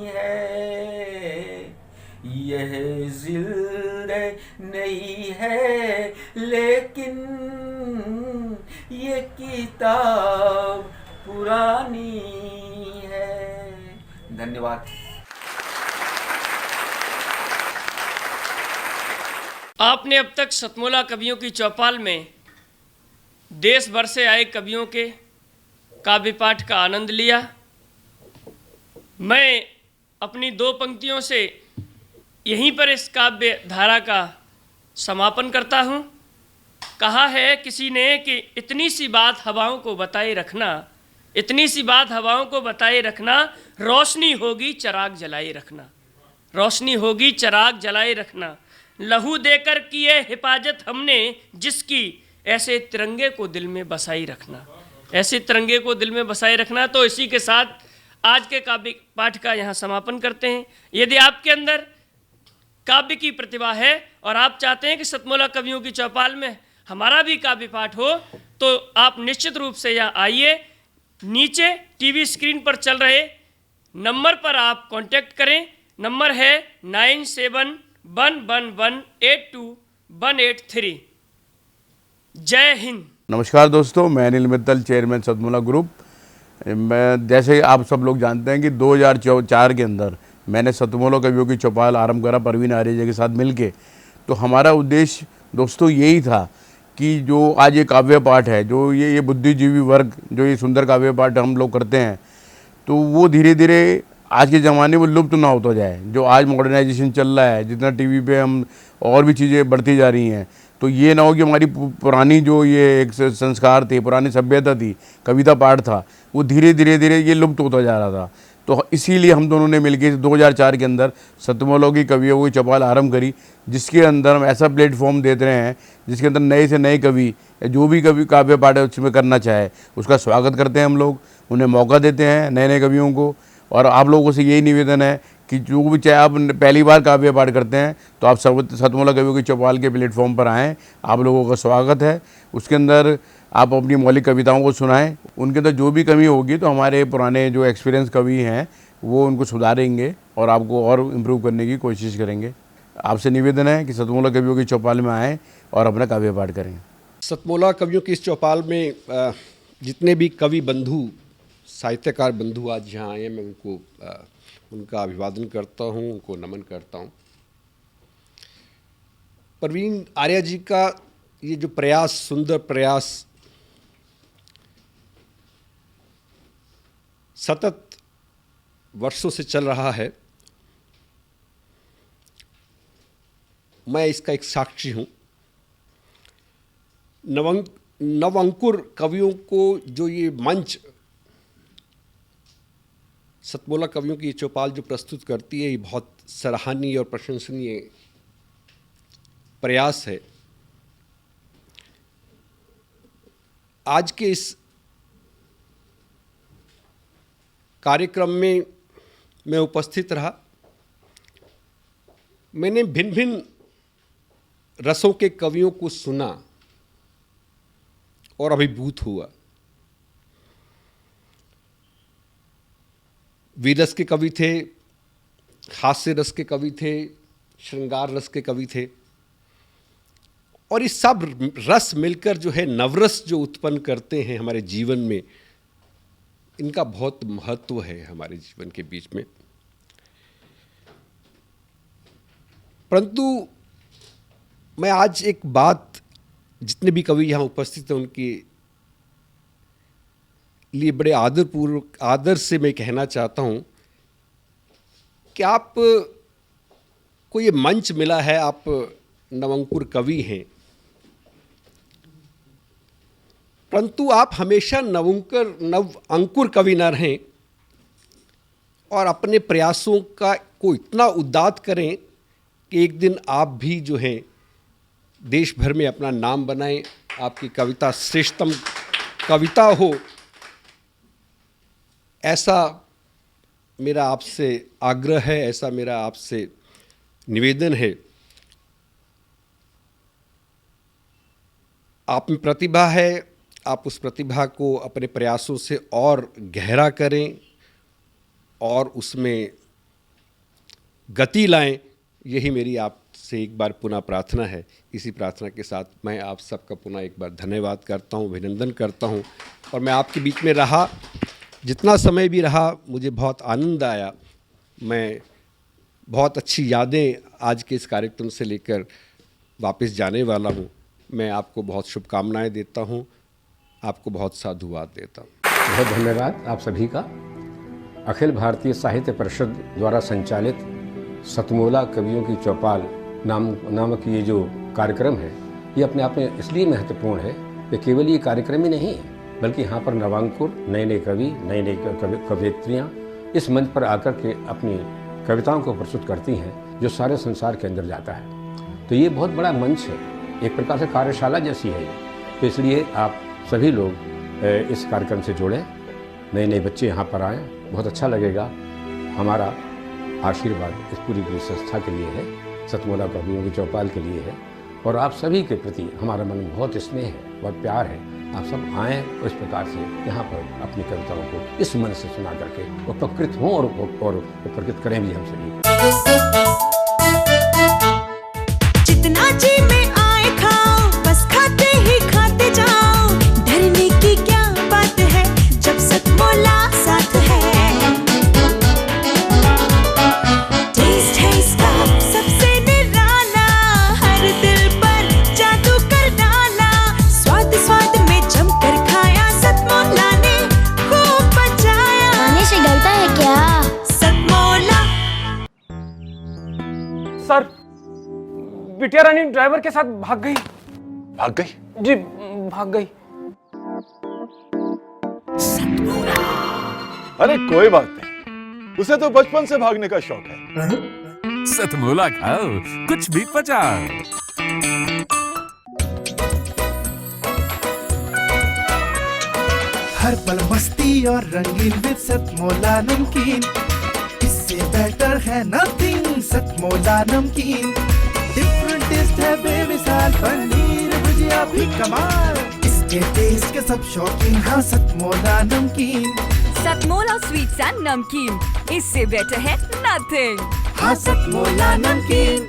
O: है। यह जिल्द नहीं है लेकिन ये किताब पुरानी है। धन्यवाद।
J: आपने अब तक सतमोला कवियों की चौपाल में देश भर से आए कवियों के काव्य पाठ का आनंद लिया। मैं अपनी 2 पंक्तियों से यहीं पर इस काव्य धारा का समापन करता हूँ। कहा है किसी ने कि इतनी सी बात हवाओं को बताए रखना, इतनी सी बात हवाओं को बताए रखना, रोशनी होगी चिराग जलाए रखना, रोशनी होगी चिराग जलाए रखना। लहू देकर किए हिफाजत हमने जिसकी, ऐसे तिरंगे को दिल में बसाई रखना, ऐसे तिरंगे को दिल में बसाए रखना। तो इसी के साथ आज के काव्य पाठ का यहाँ समापन करते हैं। यदि आपके अंदर काव्य की प्रतिभा है और आप चाहते हैं कि सतमोला कवियों की चौपाल में हमारा भी काव्य पाठ हो, तो आप निश्चित रूप से यहाँ आइए। नीचे टीवी स्क्रीन पर चल रहे नंबर पर आप कांटेक्ट करें। नंबर है 9711182183। जय हिंद।
D: नमस्कार दोस्तों, मैं अनिल मित्तल, चेयरमैन सतमोला ग्रुप। मैं जैसे आप सब लोग जानते हैं कि 2004 के अंदर मैंने सतमोला कवियों की चौपाल आरंभ करा परवीन आर्य के साथ मिलके। तो हमारा उद्देश्य दोस्तों यही था कि जो आज ये काव्य पाठ है, जो ये बुद्धिजीवी वर्ग जो ये सुंदर काव्य पाठ हम लोग करते हैं, तो वो धीरे धीरे आज के ज़माने में लुप्त ना होता जाए। जो आज मॉडर्नाइजेशन चल रहा है, जितना टीवी पे हम और भी चीज़ें बढ़ती जा रही हैं, तो ये ना हो कि हमारी पुरानी जो ये एक संस्कार थे, पुरानी सभ्यता थी, कविता पाठ था, वो धीरे धीरे ये लुप्त होता जा रहा था। तो इसीलिए हम दोनों ने मिलकर 2004 के अंदर सतमोला की कवियों की चौपाल आरंभ करी, जिसके अंदर हम ऐसा प्लेटफॉर्म देते रहे हैं जिसके अंदर नए से नए कवि जो भी कवि काव्य पाठ उसमें करना चाहे उसका स्वागत करते हैं। हम लोग उन्हें मौका देते हैं, नए नए कवियों को। और आप लोगों से यही निवेदन है कि जो भी चाहे आप पहली बार काव्य पाठ करते हैं तो आप सतमोला कवियों की चौपाल के प्लेटफॉर्म पर आएँ, आप लोगों का स्वागत है। उसके अंदर आप अपनी मौलिक कविताओं को सुनाएं, उनके अंदर जो भी कमी होगी तो हमारे पुराने जो एक्सपीरियंस कवि हैं वो उनको सुधारेंगे और आपको और इम्प्रूव करने की कोशिश करेंगे। आपसे निवेदन है कि सतमोला कवियों की चौपाल में आएँ और अपना काव्य पाठ करें।
P: सतमोला कवियों की इस चौपाल में जितने भी कवि बंधु, साहित्यकार बंधु आज यहाँ आए हैं, मैं उनको उनका अभिवादन करता हूँ, उनको नमन करता हूँ। परवीन आर्य जी का ये जो प्रयास, सुंदर प्रयास, सतत वर्षों से चल रहा है, मैं इसका एक साक्षी हूँ। नवअंकुर कवियों को जो ये मंच सतमोला कवियों की ये चौपाल जो प्रस्तुत करती है, ये बहुत सराहनीय और प्रशंसनीय प्रयास है। आज के इस कार्यक्रम में मैं उपस्थित रहा। मैंने भिन्न भिन्न रसों के कवियों को सुना और अभिभूत हुआ। वीर रस के कवि थे, हास्य रस के कवि थे, श्रृंगार रस के कवि थे, और ये सब रस मिलकर जो है नवरस जो उत्पन्न करते हैं हमारे जीवन में, इनका बहुत महत्व है हमारे जीवन के बीच में। परंतु मैं आज एक बात जितने भी कवि यहाँ उपस्थित हैं उनके लिए बड़े आदरपूर्वक, आदर से मैं कहना चाहता हूँ कि आप को ये मंच मिला है, आप नवअंकुर कवि हैं, परंतु आप हमेशा नवअंकुर कवि न रहें और अपने प्रयासों को इतना उद्दात करें कि एक दिन आप भी जो है देश भर में अपना नाम बनाएं, आपकी कविता श्रेष्ठतम कविता हो, ऐसा मेरा आपसे आग्रह है, ऐसा मेरा आपसे निवेदन है। आप में प्रतिभा है, आप उस प्रतिभा को अपने प्रयासों से और गहरा करें और उसमें गति लाएं, यही मेरी आपसे एक बार पुनः प्रार्थना है। इसी प्रार्थना के साथ मैं आप सबका पुनः एक बार धन्यवाद करता हूं, अभिनंदन करता हूं। और मैं आपके बीच में रहा, जितना समय भी रहा, मुझे बहुत आनंद आया। मैं बहुत अच्छी यादें आज के इस कार्यक्रम से लेकर वापस जाने वाला हूँ। मैं आपको बहुत शुभकामनाएं देता हूँ, आपको बहुत साधुवाद देता हूँ।
Q: बहुत धन्यवाद आप सभी का। अखिल भारतीय साहित्य परिषद द्वारा संचालित सतमोला कवियों की चौपाल नामक ये जो कार्यक्रम है, ये अपने आप में इसलिए महत्वपूर्ण है कि केवल ये कार्यक्रम ही नहीं है, बल्कि यहाँ पर नवांकुर, नए नए कवि, नई नई कवयित्रियाँ इस मंच पर आकर के अपनी कविताओं को प्रस्तुत करती हैं, जो सारे संसार के अंदर जाता है। तो ये बहुत बड़ा मंच है, एक प्रकार से कार्यशाला जैसी है ये। तो इसलिए आप सभी लोग इस कार्यक्रम से जुड़ें, नए नए बच्चे यहाँ पर आएँ, बहुत अच्छा लगेगा। हमारा आशीर्वाद इस पूरी संस्था के लिए है, सतमोला कवियों की चौपाल के लिए है, और आप सभी के प्रति हमारा मन बहुत स्नेह है, बहुत प्यार है। आप सब आएँ इस प्रकार से यहाँ पर अपनी कविताओं को इस मन से सुना करके उपकृत हों और उपकृत करें भी हम सभी।
H: जितना जी में आए खाओ, बस खाते ही खाते जाओ, डरने की क्या बात है जब सतमोला साथ है। टेस्ट है इसका सबसे निराला, हर दिल पर जादू कर डाला, स्वाद स्वाद में जमकर खाया, सतमोला ने खूब बचाया।
R: खाने से डरता है क्या?
H: सतमोला।
E: सर, बिटिया रानी ड्राइवर के साथ भाग गई।
M: भाग गई?
E: जी, भाग गई।
M: अरे कोई बात नहीं, उसे तो बचपन से भागने का शौक है।
F: सतमोला खाओ, कुछ भी पचाओ।
G: हर पल मस्ती और रंगीन विद सतमोला नमकीन, इससे बेटर है नथिंग। सतमोला नमकीन डिफरेंट टेस्ट है बेमिसाल, पनीर भुजिया भी कमाल, इसके टेस्ट के सब शौकीन। हाँ सतमोला नमकीन,
H: सतमोला स्वीट्स एंड नमकीन, इससे बेटर है नथिंग।
G: हाँ सतमोला नमकीन।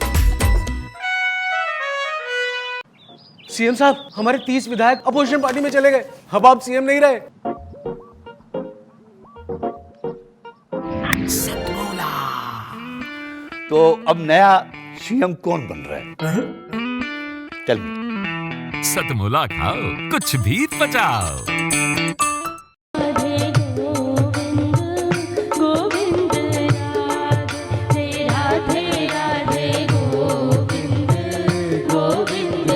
E: सीएम साहब, हमारे 30 विधायक अपोजिशन पार्टी में चले गए। अब आप सीएम नहीं रहे।
A: तो अब नया सीएम कौन बन रहा है? Tell me.
F: सतमोला खाओ, कुछ भी पचाओ।